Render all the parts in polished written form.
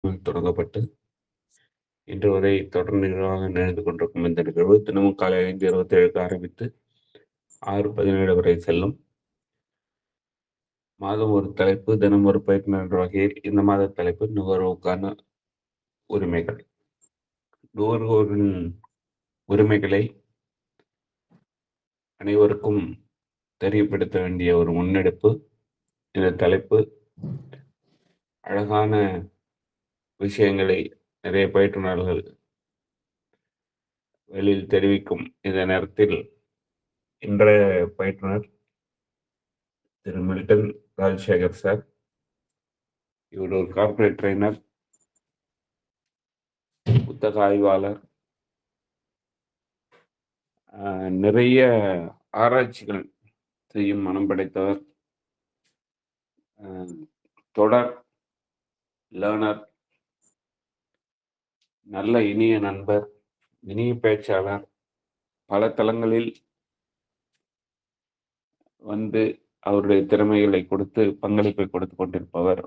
தொடங்கப்பட்டு இன்று வரை தொடர் நிகழ்வாக நிகழ்ந்து கொண்டிருக்கும் இந்த நிகழ்வு தினமும் காலை 5:27க்கு ஆரம்பித்து 6:17 வரை செல்லும். மாதம் ஒரு தலைப்பு, தினம் ஒரு பயிற்றுனர் என்ற வகையில் இந்த மாத தலைப்பு நுகர்வோருக்கான உரிமைகள். நுகர்வோரின் உரிமைகளை அனைவருக்கும் தெரியப்படுத்த வேண்டிய ஒரு முன்னெடுப்பு இந்த தலைப்பு. அழகான விஷயங்களை நிறைய பயிற்றுனர்கள் வெளியில் தெரிவிக்கும் இந்த நேரத்தில் இன்றைய பயிற்றுனர் திரு மில்டன் ராஜசேகர் சார். இவர் ஒரு கார்ப்பரேட் ட்ரெய்னர், புத்தக ஆய்வாளர், நிறைய ஆராய்ச்சிகள் செய்யும் மனம் படைத்தவர், தொடர் லேர்னர், நல்ல இனிய நண்பர், இனிய பேச்சாளர், பல தளங்களில் வந்து அவருடைய திறமைகளை கொடுத்து பங்களிப்பை கொடுத்து கொண்டிருப்பவர்.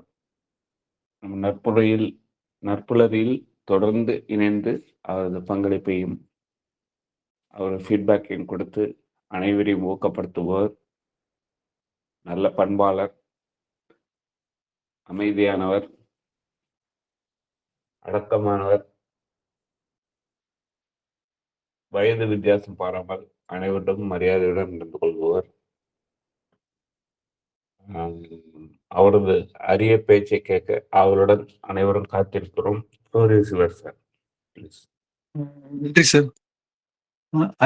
நற்புலரில் தொடர்ந்து இணைந்து அவரது பங்களிப்பையும் அவர் ஃபீட்பேக்கையும் கொடுத்து அனைவரையும் ஊக்கப்படுத்துபவர், நல்ல பண்பாளர், அமைதியானவர், அடக்கமானவர், வயது வித்தியாசம் பாராமல் அனைவரிடம் மரியாதையுடன் நடந்து கொள்பவர். அவரது அரிய பேச்சை கேட்க அவருடன் அனைவரும் காத்திருக்கிறோம். Sir, please. நன்றி சார்.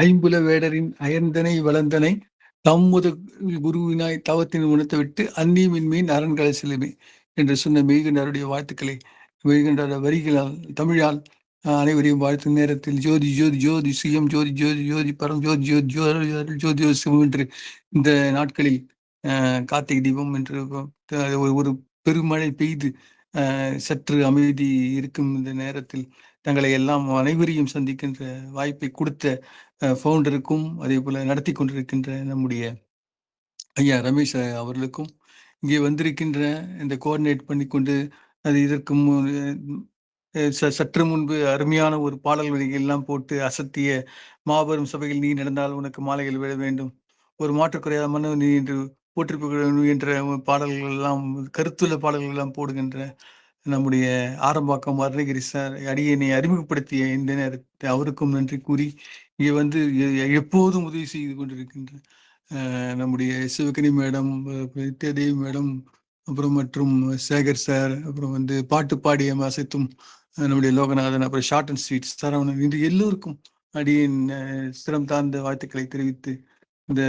ஐம்புல வேடரின் அயர்ந்தனை வளர்ந்தனை தம்முத குருவினாய் தவத்தின் உணர்த்த விட்டு அந்நியமின்மீன் அரண்களை செல்லுமே என்று சொன்ன மெய்கண்டாருடைய வாழ்த்துக்களை மெய்கண்டார வரிகளால் தமிழால் அனைவரையும் வாழ்த்தும் நேரத்தில் ஜோதி ஜோதி ஜோதி சுயம் ஜோதி ஜோதி ஜோதி பரம் ஜோதி ஜோதி ஜோதி ஜோதி ஜோதி சிவம் என்று இந்த நாட்களில் கார்த்திகை தீபம் என்று ஒரு பெருமழை பெய்து சற்று அமைதி இருக்கும் இந்த நேரத்தில் தங்களை எல்லாம் அனைவரையும் சந்திக்கின்ற வாய்ப்பை கொடுத்த ஃபவுண்டருக்கும் அதே போல நடத்தி கொண்டிருக்கின்ற நம்முடைய ஐயா ரமேஷ் அவர்களுக்கும் இங்கே வந்திருக்கின்ற இந்த கோஆர்டினேட் பண்ணி கொண்டு அது இதற்கு சற்று முன்பு அருமையான ஒரு பாடல் வரிகள் எல்லாம் போட்டு அசத்திய மாபெரும் சபையில் நீ நடந்தால் உனக்கு மாலைகள் விழ வேண்டும், ஒரு மாற்றுக்குறையாத மன்னன் நீ என்று போற்றிருக்க என்ற பாடல்கள் எல்லாம் கருத்துள்ள பாடல்கள் எல்லாம் போடுகின்ற நம்முடைய ஆரம்பாக்கம் அருணகிரி சார் அடியனை அறிமுகப்படுத்திய இந்த நேரத்தை அவருக்கும் நன்றி கூறி இங்கே வந்து எப்போதும் உதவி செய்து கொண்டிருக்கின்ற நம்முடைய சிவகனி மேடம், நித்யாதேவி மேடம், அப்புறம் மற்றும் சேகர் சார், அப்புறம் வந்து பாட்டு பாடிய அசைத்தும் நம்முடைய லோகநாதன், அப்புறம் ஷார்ட் அண்ட் ஸ்வீட் சரவணன், இன்று எல்லோருக்கும் அடியின் சிரம் தாழ்ந்த வாழ்த்துக்களை தெரிவித்து இந்த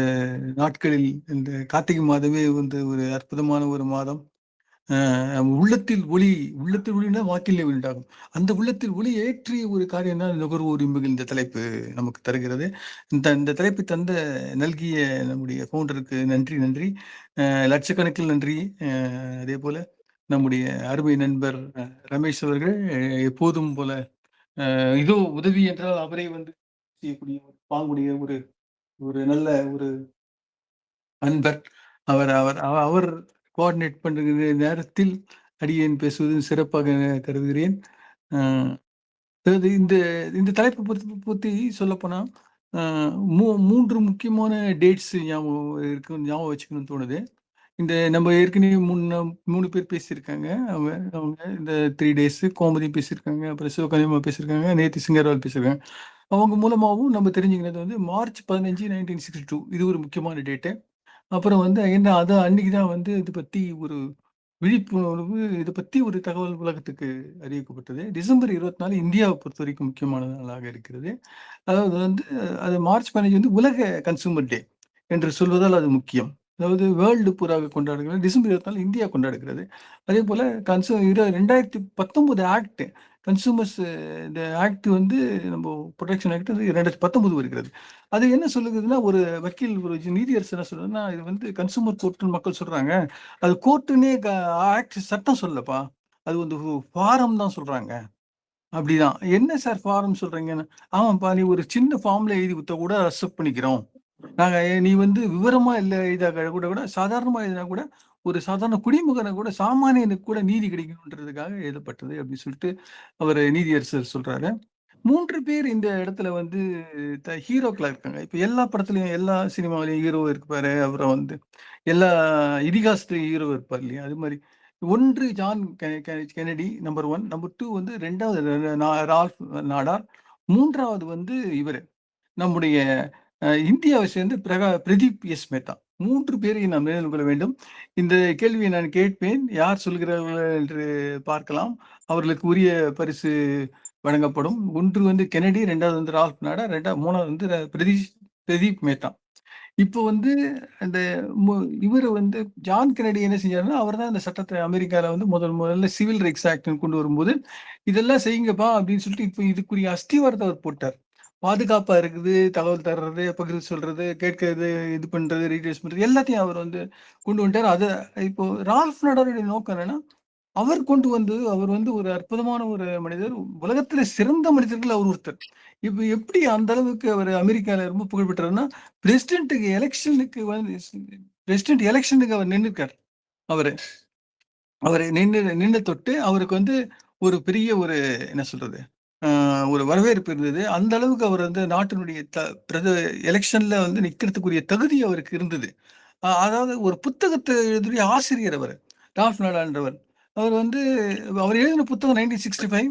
நாட்களில் இந்த கார்த்திகை மாதமே வந்து ஒரு அற்புதமான ஒரு மாதம். உள்ளத்தில் ஒளினா வாக்கிலே உண்டாகும். அந்த உள்ளத்தில் ஒளி ஏற்றிய ஒரு காரியம் தான் நுகர்வோர் உரிமைகள் இந்த தலைப்பு நமக்கு தருகிறது. இந்த தலைப்பை நல்கிய நம்முடைய ஃபவுண்டருக்கு நன்றி. லட்சக்கணக்கில் நன்றி. அதே போல நம்முடைய அருமை நண்பர் ரமேஷ் அவர்கள் எப்போதும் போல இதோ உதவி என்றால் அவரே வந்து செய்யக்கூடிய பாங்குடைய ஒரு நல்ல ஒரு அன்பர். அவர் கோஆர்டினேட் பண்ணுகிற நேரத்தில் அடியேன் பேசுவது சிறப்பாக கருதுகிறேன். இந்த இந்த தலைப்பை பற்றி சொல்லப்போனா 3 முக்கியமான டேட்ஸ் ஞாபகம் வச்சுக்கணும்னு தோணுது. இந்த நம்ம ஏற்கனவே 3 பேர் பேசியிருக்காங்க. அவங்க இந்த 3 டேஸ் கோமதி பேசியிருக்காங்க, அப்புறம் சிவகனிமா பேசியிருக்காங்க, நேத்தி சிங்கர்வால் பேசியிருக்காங்க. அவங்க மூலமாகவும் நம்ம தெரிஞ்சுக்கிறது வந்து மார்ச் 15, 1962 இது ஒரு முக்கியமான டேட்டு. அப்புறம் வந்து என்ன அது அன்னைக்கு தான் வந்து இது பத்தி ஒரு விழிப்புணர்வு, இதை பத்தி ஒரு தகவல் உலகத்துக்கு அறிவிக்கப்பட்டது. டிசம்பர் 24 இந்தியாவை பொறுத்த வரைக்கும் முக்கியமான நாளாக இருக்கிறது. அதாவது வந்து அது மார்ச் 15 வந்து உலக கன்சூமர் டே என்று சொல்வதால் அது முக்கியம். அதாவது வேர்ல்டு பூராக கொண்டாடுகிறது. டிசம்பர் 24 இந்தியா கொண்டாடுகிறது. அதே போல 2019 ஆக்ட் கன்சூமர்ஸ் இந்த ஆக்ட் வந்து நம்ம ப்ரொடெக்ஷன் ஆக்ட் வந்து 2019 வருகிறது. அது என்ன சொல்லுதுன்னா, ஒரு வக்கீல் ஒரு நீதியரசர் என்ன சொல்றதுன்னா, இது வந்து கன்சூமர் கோர்ட்டுன்னு மக்கள் சொல்றாங்க. அது கோர்ட்டுன்னே ஆக்ட் சட்டம் சொல்லப்பா, அது வந்து ஃபாரம் தான் சொல்றாங்க. அப்படிதான். என்ன சார் ஃபாரம் சொல்றீங்கன்னு? ஆமாப்பா, நீ ஒரு சின்ன ஃபார்ம்ல எழுதி கொடுத்தா கூட அக்செப்ட் பண்ணிக்கிறோம். நாங்க நீ வந்து விவரமா இல்ல எழுதா கூட சாதாரணமா எழுதினா கூட ஒரு சாதாரண குடிமகன கூட சாமானியனுக்கு கூட நீதி கிடைக்கணுன்றதுக்காக எழுதப்பட்டது அப்படின்னு சொல்லிட்டு அவரு நீதியரசர் சொல்றாரு. 3 பேர் இந்த இடத்துல வந்து ஹீரோக்களா இருக்காங்க. இப்ப எல்லா படத்துலயும், எல்லா சினிமாவிலயும் ஹீரோ இருப்பாரு. அப்புறம் வந்து எல்லா இதிகாசத்துலயும் ஹீரோ இருப்பார் இல்லையா? அது மாரி 1 ஜான் கென்னடி நம்பர் 1. நம்பர் 2 வந்து 2வது ரால்ஃப் நாடார். 3வது வந்து இவரு. நம்முடைய இந்தியாவை சேர்ந்த பிரதீப் எஸ் மேத்தா. 3 பேரையும் நாம் நினைவு கொள்ள வேண்டும். இந்த கேள்வியை நான் கேட்பேன். யார் சொல்கிறார்கள் என்று பார்க்கலாம். அவர்களுக்கு உரிய பரிசு வழங்கப்படும். 1 வந்து கென்னடி, 2வது வந்து ரால்ஃப் நாடார், 3வது வந்து பிரதீப் மேத்தா. இப்போ வந்து அந்த மு இவரு வந்து ஜான் கென்னடி என்ன செஞ்சாருன்னா, அவர் தான் இந்த சட்டத்த அமெரிக்கால வந்து முதல்ல சிவில் ரைட்ஸ் ஆக்ட்ன்னு கொண்டு வரும்போது, "இதெல்லாம் செய்யுங்கப்பா" அப்படின்னு சொல்லிட்டு இப்போ இதுக்குரிய அஸ்திவாரத்த அவர் போட்டார். பாதுகாப்பா இருக்குது, தகவல் தர்றது, பகிர்வு சொல்றது, கேட்கிறது, இது பண்றது, ரீட்வீட் பண்றது எல்லாத்தையும் அவர் வந்து கொண்டு வந்துட்டாரு. இப்போ ரால்ஃப் நாடாருடைய நோக்கம் என்னன்னா, அவர் வந்து ஒரு அற்புதமான ஒரு மனிதர். உலகத்திலே சிறந்த மனிதர்கள்ல அவர் ஒருத்தர். இப்ப எப்படி அந்த அளவுக்கு அவரு அமெரிக்கால ரொம்ப புகழ் பெற்றார்ன்னா, பிரசிடென்ட்க்கு எலக்ஷனுக்கு வந்து பிரசிடென்ட் எலக்ஷனுக்கு அவர் நின்னுருக்காரு. அவரு. அவரு நின்ன தொட்டு அவருக்கு வந்து ஒரு பெரிய ஒரு என்ன சொல்றது? அ ஒரு வரவேற்பு இருந்தது. அந்த அளவுக்கு அவர் வந்து நாட்டினுடைய எலக்ஷன்ல வந்து நிக்கிறதுக்குரிய தகுதி அவருக்கு இருந்தது. அதாவது ஒரு புத்தகத்த எழுதிய ஆசிரியர் அவரு. ரால்ஃப் நாடான்றவர். அவர் வந்து அவர் எழுதின புத்தகம் 1965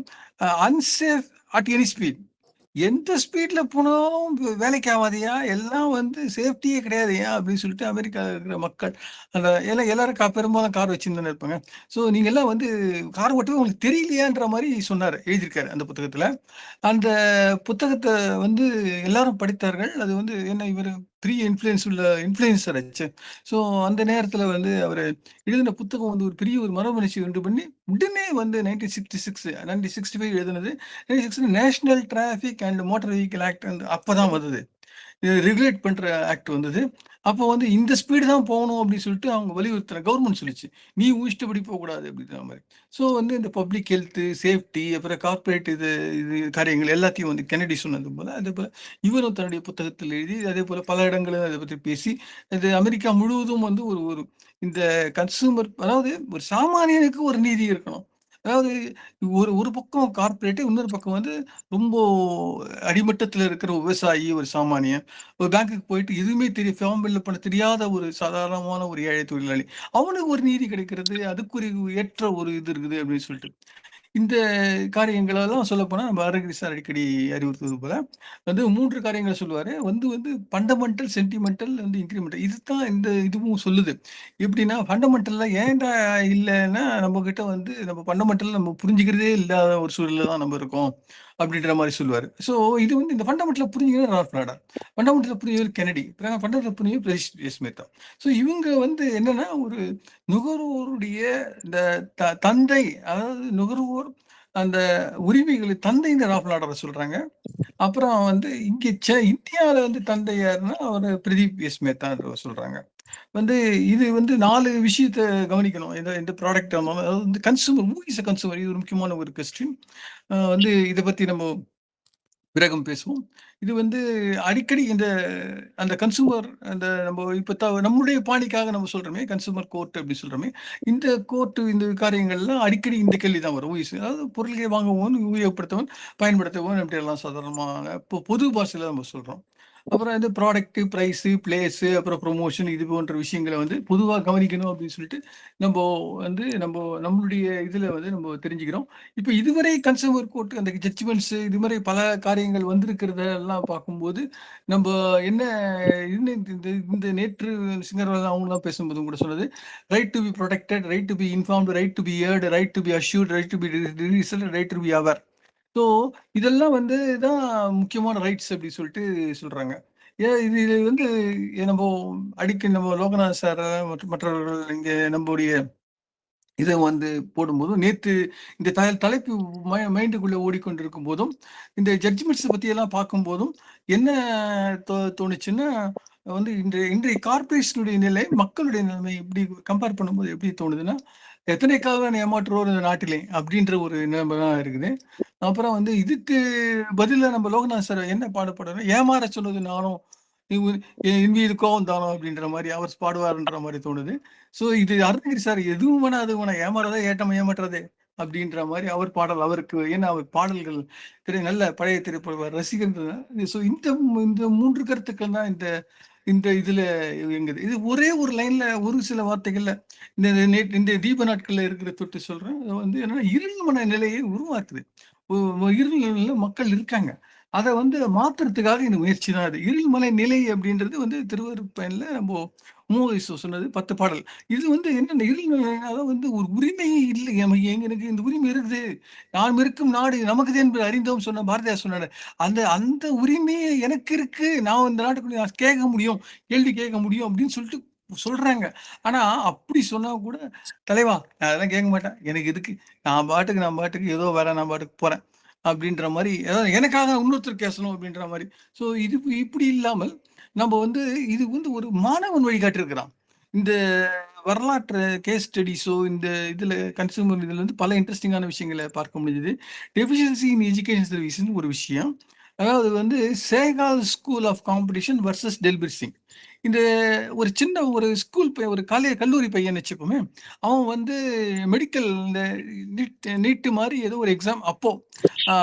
அன்சேஃப் அட் எனி ஸ்பீட். எந்த ஸ்பீட்ல போனாலும் வேலைக்கு ஆவாதுய்யா! எல்லாம் வந்து சேஃப்டியே கிடையாதுய்யா! அப்படின்னு சொல்லிட்டு அமெரிக்கால இருக்கிற மக்கள், அந்த எல்லாரும் பெரும்பாலும் கார் வச்சுன்னு தானே இருப்பாங்க. ஸோ நீங்கலாம் வந்து கார் ஓட்டவே உங்களுக்கு தெரியலையான்ற மாரி சொன்னாரு. எழுதியிருக்காரு அந்த புத்தகத்துல. அந்த புத்தகத்த வந்து எல்லாரும் படித்தார்கள். அது வந்து என்ன இவரு பெரிய இன்ஃப்ளூயன்சர் ஆச்சே. ஸோ அந்த நேரத்துல வந்து அவரு எழுதின புத்தகம் வந்து ஒரு பெரிய ஒரு மறுமலர்ச்சி உண்டு பண்ணி, உடனே வந்து 1965 எழுதினது. 1966 national traffic and motor vehicle act அப்பதான் வந்தது. இது ரெகுலேட் பண்ற ஆக்ட் வந்தது. அப்போ வந்து இந்த ஸ்பீடு தான் போகணும் அப்படின்னு சொல்லிட்டு அவங்க கவர்மெண்ட் சொல்லிச்சு. நீ உன் இஷ்டப்படி போகக்கூடாது அப்படின்ற மாரி. ஸோ வந்து இந்த பப்ளிக் ஹெல்த், சேஃப்டி அப்புறம் கார்ப்பரேட் இது இது காரியங்கள் எல்லாத்தையும் வந்து கென்னடி சொன்னது போல, அதேபோல இவரும் தன்னுடைய புத்தகத்தில் எழுதி, அதேபோல பல இடங்களில் அதை பத்தி பேசி, இது அமெரிக்கா முழுவதும் வந்து ஒரு ஒரு இந்த கன்சூமர் அதாவது ஒரு சாமானியனுக்கு ஒரு நீதி இருக்கணும். அதாவது ஒரு ஒரு பக்கம் கார்ப்பரேட், இன்னொரு பக்கம் வந்து ரொம்ப அடிமட்டத்துல இருக்கிற விவசாயி, ஒரு சாமானியன். ஒரு பேங்க்குக்கு போயிட்டு எதுவுமே ஃபார்ம் ஃபில் பண்ண தெரியாத ஒரு சாதாரணமான ஒரு ஏழை தொழிலாளி. அவனுக்கு ஒரு நீதி கிடைக்கிறது, ஏற்ற ஒரு இது இருக்குது அப்படின்னு சொல்லிட்டு. இந்த காரியங்களெல்லாம் சொல்லப்போனா நம்ம அருணகிரி சார் அடிக்கடி அறிவுறுத்துவது போல, வந்து 3 காரியங்கள சொல்லுவாரு. வந்து வந்து ஃபண்டமெண்டல், சென்டிமெண்டல் வந்து இன்கிரிமெண்டல். இதுதான் இந்த இதுவும் சொல்லுது. எப்படின்னா ஃபண்டமெண்டல்ல ஏன்டா இல்லன்னா நம்மகிட்ட வந்து நம்ம ஃபண்டமெண்டல் நம்ம புரிஞ்சுக்கிறதே இல்லாத ஒரு சூழல்ல தான் நம்ம இருக்கோம். அப்படின்ற மாரி சொல்லுவாரு. ஸோ இது வந்து இந்த ஃபண்டமெண்டல புரிஞ்சுக்கிறது ரால்ஃப் நாடார். ஃபண்டமெண்டல புரிஞ்சவர் கென்னடி. ஃபண்டமெண்டல புரிஞ்சவர் பிரசிடென்ட் ஸ்மித். ஸோ இவங்க வந்து என்னன்னா ஒரு நுகர்வோருடைய இந்த தந்தை, அதாவது நுகர்வோர் அந்த உரிமைகளை தந்தைன்னு ரால்ஃப் நாடார சொல்றாங்க. அப்புறம் வந்து இந்தியால வந்து தந்தை யாருன்னா, அவரு பிரதீப் எஸ் மேத்தான்றவர் சொல்றாங்க. வந்து இது வந்து 4 விஷயத்த கவனிக்கணும். எந்த ப்ராடக்ட் ஆனாலும் அதாவது வந்து consumer who is a consumer இது ஒரு முக்கியமான ஒரு கொஸ்டின். வந்து இத பத்தி நம்ம பிறகும் பேசுவோம். இது வந்து அடிக்கடி அந்த கன்சூமர் அந்த நம்ம இப்ப நம்முடைய பாணிக்காக நம்ம சொல்றோமே, கன்சூமர் கோர்ட் அப்படி சொல்றோமே, இந்த கோர்ட் இந்த காரியங்கள்லாம் அடிக்கடி இந்த கேள்வி தான் வரும். அதாவது பொருள்களை வாங்குவோம், உபயோகப்படுத்தவும், பயன்படுத்தவும் இப்படியெல்லாம் சாதாரணமாக பொது பாஷையில நம்ம சொல்றோம். அப்புறம் இந்த ப்ராடக்ட், பிரைஸ், பிளேஸ், அப்புறம் ப்ரமோஷன் இது போன்ற விஷயங்கள வந்து பொதுவா கவனிக்கணும் அப்படின்னு சொல்லிட்டு, நம்மளுடைய இதுல வந்து நம்ம தெரிஞ்சுக்கிறோம். இப்ப இதுவரை கன்சியூமர் கோர்ட் அந்த ஜட்ஜ்மெண்ட்ஸ் இது மாரி பல காரியங்கள் வந்திருக்கிறதெல்லாம் பார்க்கும்போது, நம்ப என்ன என்ன இந்த இந்த நேற்று சிங்கர்வாலன் அவங்கலாம் பேசும்போதும் கூட சொன்னது, right to be protected, right to be informed, right to be heard, right to be assured, right to be result, right to be aware. So இதெல்லாம் வந்து தான் முக்கியமான ரைட்ஸ் அப்படி சொல்லிட்டு சொல்றாங்க. இது இது வந்து நம்போ அடிக்கடி நம்ம லோகநாத் சார் மற்றவர்கள் இங்க நம்முடைய இத வந்து போடும்போதும், நேத்து இந்த தலைப்பு மைண்டுக்குள்ள ஓடிக்கொண்டிருக்கும் போதும், இந்த ஜட்ஜ்மெண்ட்ஸ் பத்தியெல்லாம் பார்க்கும்போதும், என்ன தோணுச்சுன்னா, வந்து இன்றைய கார்ப்பரேஷனுடைய நிலை, மக்களுடைய நிலைமை எப்படி கம்பேர் பண்ணும்போது எப்படி தோணுதுன்னா, "எத்தனை காலன் ஏமாற்றுவோர் இந்த நாட்டிலே" அப்படின்ற ஒரு நிலைமை தான் இருக்குது. அப்புறம் வந்து இதுக்கு பதிலா நம்ம லோகநாத் சார் என்ன பாடப்படுறாரு, "ஏமாறச் சொன்னது நானும், என் மீது கோவம் தானோ அப்படின்ற மாதிரி அவர் பாடுவார்ன்ற மாதிரி தோணுது. ஸோ இது அருணகிரி சார் எதுவும் வேணா அது வேணா ஏமாறதே ஏட்டம் ஏமாற்றுறதே அப்படின்ற மாதிரி அவர் பாடல் அவருக்கு, ஏன்னா அவர் பாடல்கள் நல்ல பழைய திரைப்பட ரசிகர்கள். ஸோ இந்த இந்த 3 கருத்துக்கள் தான் இந்த இந்த இதுல எங்குது. இது ஒரே ஒரு லைன்ல ஒரு சில வார்த்தைகள்ல இந்த தீப நாட்கள்ல இருக்கிற தொட்டு சொல்றேன். அது வந்து என்னன்னா இருள் மன நிலையை உருவாக்குது. இருள் நிலையில மக்கள் இருக்காங்க. அத வந்து மாத்துறதுக்காக இந்த முயற்சி தான் அது. இருள்மலை நிலை அப்படின்றது வந்து திருவருட்பயன்ல நம்ம சொன்னது 10 பாடல். இது வந்து என்னன்னா இருள்மலைனால வந்து ஒரு உரிமையே இல்லை. எனக்கு இந்த உரிமை இருக்குது. நாம் இருக்கும் நாடு நமக்குது என்று அறிந்தோம் சொன்ன பாரதியார் சொன்னாரு. அந்த அந்த உரிமையே எனக்கு இருக்கு. நான் இந்த நாட்டுக்குள்ள நான் கேட்க முடியும். கேள்வி கேட்க முடியும் அப்படின்னு சொல்லிட்டு சொல்றாங்க. ஆனா அப்படி சொன்னா கூட, தலைவா நான் அதெல்லாம் கேட்க மாட்டேன். எனக்கு எதுக்கு? நான் பாட்டுக்கு ஏதோ வேலை நான் பாட்டுக்கு போறேன். அப்படின்ற மாரி, அதாவது எனக்காக இன்னொருத்தர் பேசணும் அப்படின்ற மாரி. ஸோ இது இப்படி இல்லாமல் நம்ம வந்து இது வந்து ஒரு மாணவன் வழிகாட்டியிருக்கிறான். இந்த வரலாற்று கேஸ் ஸ்டடீஸோ இந்த இதுல கன்சியூமர் இதுல வந்து பல இன்ட்ரெஸ்டிங்கான விஷயங்கள பார்க்க முடிஞ்சது. டெஃபிஷியன்சி இன் எஜுகேஷன் சர்வீஸ்ன்னு ஒரு விஷயம். அதாவது வந்து சேகால் school of competition versus Delbir Singh. இந்த ஒரு சின்ன ஒரு ஸ்கூல் ஒரு கல்லூரி பையன் வச்சுப்போமே, அவன் வந்து மெடிக்கல் இந்த நீட்டு மாதிரி ஏதோ ஒரு எக்ஸாம் அப்போ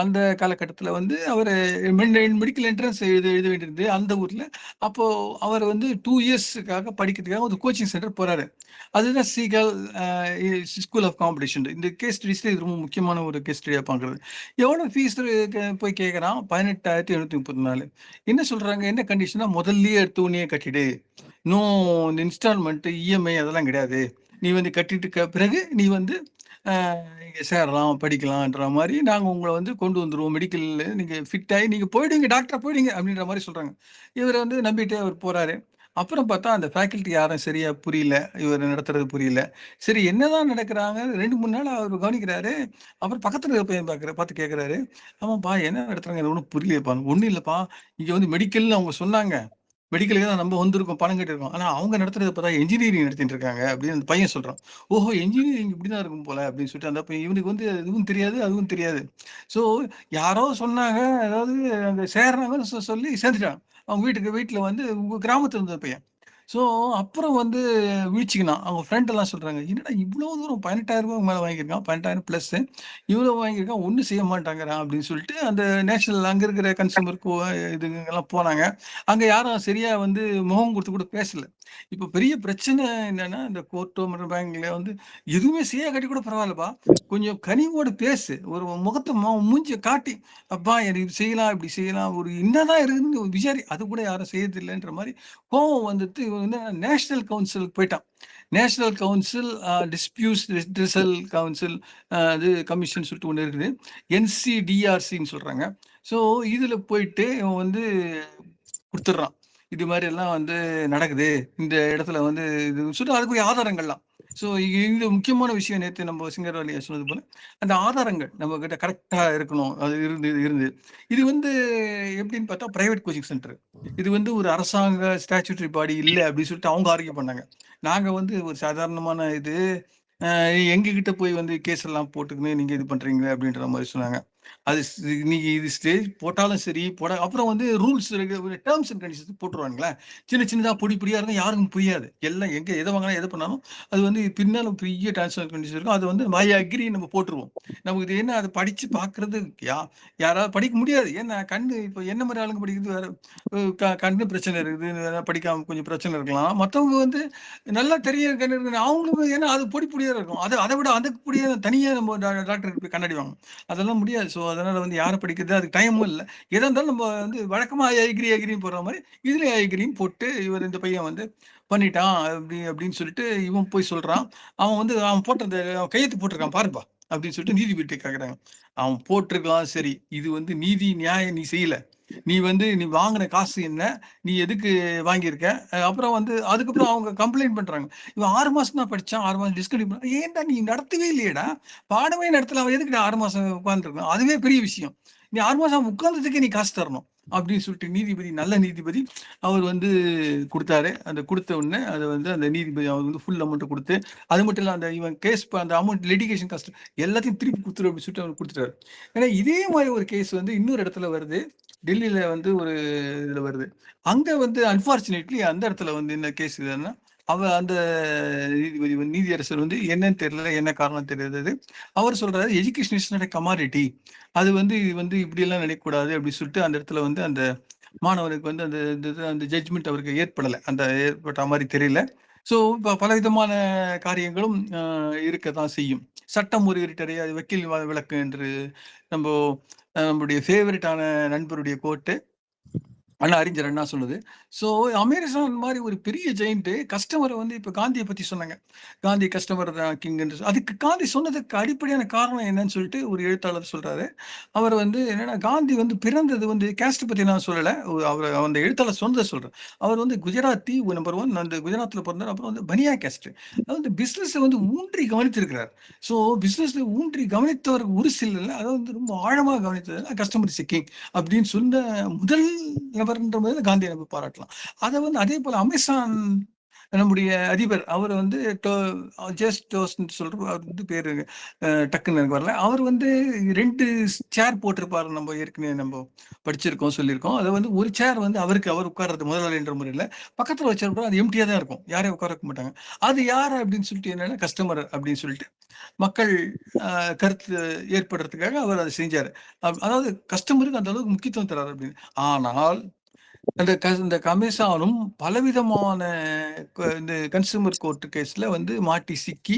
அந்த காலகட்டத்தில் வந்து அவர் மெடிக்கல் என்ட்ரன்ஸ் எழுத வேண்டியது அந்த ஊர்ல. அப்போ அவர் வந்து 2 இயர்ஸுக்காக படிக்கிறதுக்காக ஒரு கோச்சிங் சென்டர் போறாரு. அதுதான் சீகால் ஸ்கூல் ஆஃப் காம்படிஷன். இந்த கேஸ் ஸ்டடிஸ்ல இது ரொம்ப முக்கியமான ஒரு கேஸ் ஸ்டடியா பாக்குறது. எவ்வளவு ஃபீஸ் போய் கேட்கறான்? 18,734. என்ன சொல்றாங்க? என்ன கண்டிஷனா? முதல்லயே எடுத்து உடனே கட்டிடு, நோ இந்த இன்ஸ்டால்மெண்ட் இஎம்ஐ அதெல்லாம் கிடையாது. நீ வந்து கட்டிட்டு பிறகு நீ வந்து இங்க சேரலாம் படிக்கலான்ற மாதிரி நாங்க உங்களை வந்து கொண்டு வந்துருவோம். மெடிக்கல்ல நீங்க ஃபிட் ஆகி நீங்க போயிடுவீங்க, டாக்டரா போயிடுங்க அப்படின்ற மாதிரி சொல்றாங்க. இவர் வந்து நம்பிட்டே அவர் போறாரு. அப்புறம் பார்த்தா அந்த ஃபேக்கல்ட்டி யாரும் சரியா புரியல. இவர் நடத்துறது புரியல. சரி என்னதான் நடக்குறாங்க 2, 3 நாள் அவர் கவனிக்கிறாரு. அப்புறம் பக்கத்துல இருக்க பையன் பார்த்து கேட்கிறாரு. ஆமாப்பா என்ன நடத்துறாங்க? எனக்கு ஒன்றும் புரியலையேப்பா. ஒன்றும் இல்லப்பா, இங்க வந்து மெடிக்கல்னு அவங்க சொன்னாங்க. மெடிக்கலுக்கு தான் நம்ம வந்திருக்கோம், பணம் கட்டியிருக்கோம். ஆனா அவங்க நடத்துறத பார்த்தா என்ஜினியரிங் நடத்திட்டு இருக்காங்க அப்படின்னு அந்த பையன் சொல்றான். ஓஹோ! என்ஜினியரிங் இப்படிதான் இருக்கும் போல அப்படின்னு சொல்லிட்டு அந்த பையன், இவனுக்கு வந்து இதுவும் தெரியாது, அதுவும் தெரியாது. ஸோ யாரோ சொன்னாங்க, அதாவது அங்க சேர்றாங்கன்னு சொல்லி சேர்ந்துட்டான். அவங்க வீட்ல வந்து கிராமத்துல இருந்த பையன். ஸோ அப்புறம் வந்து விழிச்சுக்கினான். அவங்க ஃப்ரெண்ட் எல்லாம் சொல்றாங்க, என்னடா இவ்வளோ தூரம் 18,000 மேல வாங்கியிருக்கான், 18,000 பிளஸ் இவ்வளோ வாங்கியிருக்கான், ஒன்றும் செய்ய மாட்டாங்கிறான் அப்படின்னு சொல்லிட்டு அந்த நேஷனல் அங்க இருக்கிற கன்சூமர் இதுங்கெல்லாம் போனாங்க. அங்க யாரும் சரியா வந்து முகம் கொடுத்து கூட பேசல. இப்ப பெரிய பிரச்சனை என்னன்னா, இந்த கோர்ட்டோ மற்ற பேங்க்ல வந்து எதுவுமே செய்ய காட்டி கூட பரவாயில்லப்பா, கொஞ்சம் கனிவோடு பேசு, ஒரு முகத்தை மூஞ்சிய காட்டி, அப்பா எனக்கு இது செய்யலாம் இப்படி செய்யலாம், ஒரு என்னதான் இருக்குன்னு விசாரி, அது கூட யாரும் செய்யறது இல்லைன்ற மாதிரி கோவம் வந்துட்டு இவன் வந்து நேஷனல் கவுன்சிலுக்கு போயிட்டான். National council disputes result council இது கமிஷன் சொல்லிட்டு ஒன்று இருக்குது. NCDRCன்னு சொல்றாங்க. ஸோ இதுல போயிட்டு இவன் வந்து கொடுத்துட்றான். இது மாதிரி எல்லாம் வந்து நடக்குது இந்த இடத்துல வந்து இது சொல்லிட்டு அதுக்குரிய ஆதாரங்கள்லாம். ஸோ இந்த முக்கியமான விஷயம் நேற்று நம்ம சிங்கர்வாலியா சொன்னது போல அந்த ஆதாரங்கள் நம்ம கிட்ட கரெக்டா இருக்கணும். அது இருந்து இது வந்து எப்படின்னு பார்த்தா பிரைவேட் கோச்சிங் சென்டர். இது வந்து ஒரு அரசாங்க ஸ்டாச்சுட்டரி பாடி இல்லை அப்படின்னு சொல்லிட்டு அவங்க ஆர்கியூ பண்ணாங்க. நாங்க வந்து ஒரு சாதாரணமான இது எங்ககிட்ட போய் வந்து கேஸ் எல்லாம் போட்டுக்கின்னு நீங்க இது பண்றீங்க அப்படின்ற மாதிரி சொன்னாங்க. அது நீங்க இது ஸ்டேஜ் போட்டாலும் சரி அப்புறம் வந்து ரூல்ஸ் டேர்ம்ஸ் அண்ட் கண்டிஷன்ஸ் போட்டுருவாங்களே, சின்ன சின்னதா பொடி பொடியா இருக்கும், யாருக்கும் புரியாது. எல்லாம் எங்க எதை வாங்கினா எதை பண்ணாலும் அது வந்து பின்னாலும் பெரிய டேர்ம்ஸ் அண்ட் கண்டிஷன் இருக்கும். அது வந்து ஐ அக்ரி நம்ம போட்டுருவோம். நமக்கு இது என்ன அதை படிச்சு பாக்குறது யாராவது படிக்க முடியாது. ஏன்னா கண்ணு இப்போ என்ன மாதிரி ஆளுங்க படிக்கிறது வேற, கண்ணு பிரச்சனை இருக்குது, படிக்காம கொஞ்சம் பிரச்சனை இருக்கலாம். மற்றவங்க வந்து நல்லா தெரிய கண்ணு இருக்கு அவங்களுக்கு, ஏன்னா அது பொடி பொடியா இருக்கும். அதை விட அதுக்கு பொடியா தனியா நம்ம டாக்டர் போய் கண்ணாடி வாங்க, அதெல்லாம் முடியாது. ஸோ அதனால வந்து யாரை படிக்கிறது அதுக்கு டைமும் இல்லை. எதா இருந்தாலும் நம்ம வந்து வழக்கமா ஐகிரியும் போடுற மாதிரி இதுல ஐகிரியும் போட்டு இவர் இந்த பையன் வந்து பண்ணிட்டான் அப்படின்னு சொல்லிட்டு இவன் போய் சொல்றான். அவன் வந்து அவன் போட்ட கையெழுத்து போட்டிருக்கான் பாருப்பா அப்படின்னு சொல்லிட்டு நீதிபதி கேட்கறாங்க. அவன் போட்டிருக்கலாம் சரி, இது வந்து நீதி நியாயம் நீ செய்யல, நீ வந்து நீ வாங்கின காசு என்ன, நீ எதுக்கு வாங்கியிருக்க, அப்புறம் வந்து அதுக்கப்புறம் அவங்க கம்ப்ளைண்ட் பண்றாங்க. இவன் 6 மாசம் தான் படிச்சான், 6 மாசம் டிஸ்கண்டினியூ பண்ண. ஏன்டா நீ நடத்தவே இல்லையடா, பாடமே நடத்தல, அவன் எதுக்கு 6 மாசம் உட்காந்துருக்கான்? அதுவே பெரிய விஷயம். நீ 6 மாசம் உட்கார்ந்ததுக்கே நீ காசு தரணும். அப்படின்னு சொல்லிட்டு நீதிபதி, நல்ல நீதிபதி அவர் வந்து குடுத்தாரு. அந்த குடுத்த உடனே அது வந்து அந்த நீதிபதி அவர் வந்து ஃபுல் அமௌண்ட் குடுத்து, அது மட்டும் இல்ல அந்த இவன் கேஸ் அந்த அமௌண்ட் லிட்டிகேஷன் காஸ்ட் எல்லாத்தையும் திருப்பி குடுத்துரு அப்படின்னு சொல்லிட்டு அவர் குடுத்துட்டாரு. ஏன்னா இதே மாதிரி ஒரு கேஸ் வந்து இன்னொரு இடத்துல வருது. டெல்லியில வந்து ஒரு இதுல வருது. அங்க வந்து அன்பார்ச்சுனேட்லி அந்த இடத்துல வந்து என்ன கேஸ் இதுன்னா, அந்த நீதிபதி நீதியரசர் வந்து என்னன்னு தெரியல, என்ன காரணம் தெரியாது. அவர் சொல்றாரு education is not a commodity. அது வந்து இது வந்து இப்படியெல்லாம் நினைக்கக்கூடாது அப்படின்னு சொல்லிட்டு அந்த இடத்துல வந்து அந்த மாணவனுக்கு வந்து அந்த அந்த ஜட்ஜ்மெண்ட் அவருக்கு ஏற்படலை. அந்த ஏற்பட்ட மாதிரி தெரியல. ஸோ பலவிதமான காரியங்களும் இருக்கத்தான் செய்யும். சட்டம் ஒரு இருட்டறை, அது வக்கீல் விளக்கு என்று நம்ம நம்முடைய ஃபேவரட்டான நண்பருடைய கோட்டு அறிஞர் அண்ணா சொல்லுது. ஸோ அமேசான் மாதிரி ஒரு பெரிய ஜெயண்ட் கஸ்டமரை வந்து இப்ப காந்தியை பத்தி சொன்னாங்க. காந்தி கஸ்டமர் தான் கிங் என்று அதுக்கு காந்தி சொன்னதுக்கு அடிப்படையான காரணம் என்னன்னு சொல்லிட்டு ஒரு எழுத்தாளர் சொல்றாரு. அவர் வந்து என்னன்னா காந்தி வந்து பிறந்தது வந்து கேஸ்ட் பத்தி நான் சொல்லல. அவர் அந்த எழுத்தாளர் சொன்னதை சொல்றேன். அவர் வந்து குஜராத்தி நம்பர் 1 அந்த குஜராத்ல பிறந்தார். அப்புறம் வந்து பனியா கேஸ்ட். அதாவது பிசினஸ் வந்து ஊன்றி கவனித்திருக்கிறார். ஸோ பிசினஸ்ல ஊன்றி கவனித்தவர் ஒரு சிலர் அதாவது வந்து ரொம்ப ஆழமாக கவனித்தது கஸ்டமர் இஸ் கிங் அப்படின்னு சொன்ன முதல் நபர்ன்ற போது காந்தியை நம்ம பாராட்டலாம். அதை வந்து அதே போல அமேசான் நம்முடைய அதிபர் அவர் வந்து சொல்ற அவர் வந்து பேரு டக்குன்னு எனக்கு வரல. அவர் வந்து 2 சேர் போட்டிருப்பாரு. நம்ம ஏற்கனவே நம்ம படிச்சிருக்கோம், சொல்லியிருக்கோம். அதை வந்து ஒரு சேர் வந்து அவருக்கு அவர் உட்கார்றது முதலாளின்ற முறையில் பக்கத்துல வச்சிருப்போம். அது எம்டியா தான் இருக்கும், யாரையும் உட்கார வைக்க மாட்டாங்க. அது யார் அப்படின்னு சொல்லிட்டு என்னன்னா கஸ்டமர் அப்படின்னு சொல்லிட்டு மக்கள் கருத்து ஏற்படுறதுக்காக அவர் அதை செஞ்சாரு. அதாவது கஸ்டமருக்கு அந்த அளவுக்கு முக்கியத்துவம் தராரு அப்படின்னு. ஆனால் இந்த கமிஷனும் பலவிதமான இந்த கன்சூமர் கோர்ட் கேஸ்ல வந்து மாட்டி சிக்கி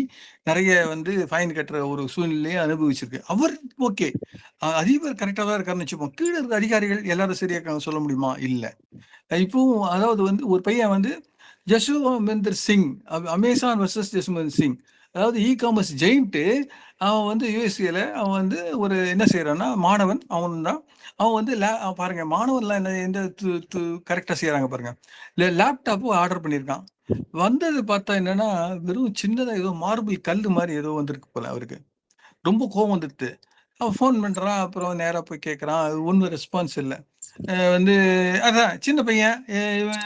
நிறைய வந்து ஃபைன் கட்டுற ஒரு சூழ்நிலையை அனுபவிச்சிருக்கு. அவர் ஓகே, அதிபர் கரெக்டா தான் இருக்காருன்னு வச்சுப்போம். கீழே இருக்க அதிகாரிகள் எல்லாரும் சரியா சொல்ல முடியுமா? இல்ல. இப்போ அதாவது வந்து ஒரு பையன் வந்து ஜஸ்வந்த் சிங், அமேசான் வர்சஸ் ஜஸ்வந்த் சிங், அதாவது காமர்ஸ் ஜெயிண்ட். அவன் வந்து யூஎஸ்ஏல அவன் வந்து ஒரு என்ன செய்யறான்னா மாணவன் அவன் தான். அவன் வந்து பாருங்க மாணவன்லாம் என்ன எந்த கரெக்டா செய்யறாங்க பாருங்க. லேப்டாப் ஆர்டர் பண்ணியிருக்கான். வந்தது பார்த்தா என்னன்னா வெறும் சின்னதா ஏதோ மார்பிள் கல்லு மாதிரி ஏதோ வந்திருக்கு போல. அவருக்கு ரொம்ப கோவம் வந்துடுது. அவன் ஃபோன் பண்றான். அப்புறம் நேரா போய் கேட்கறான். ஒன்றும் ரெஸ்பான்ஸ் இல்லை. வந்து அதான் சின்ன பையன் இவன்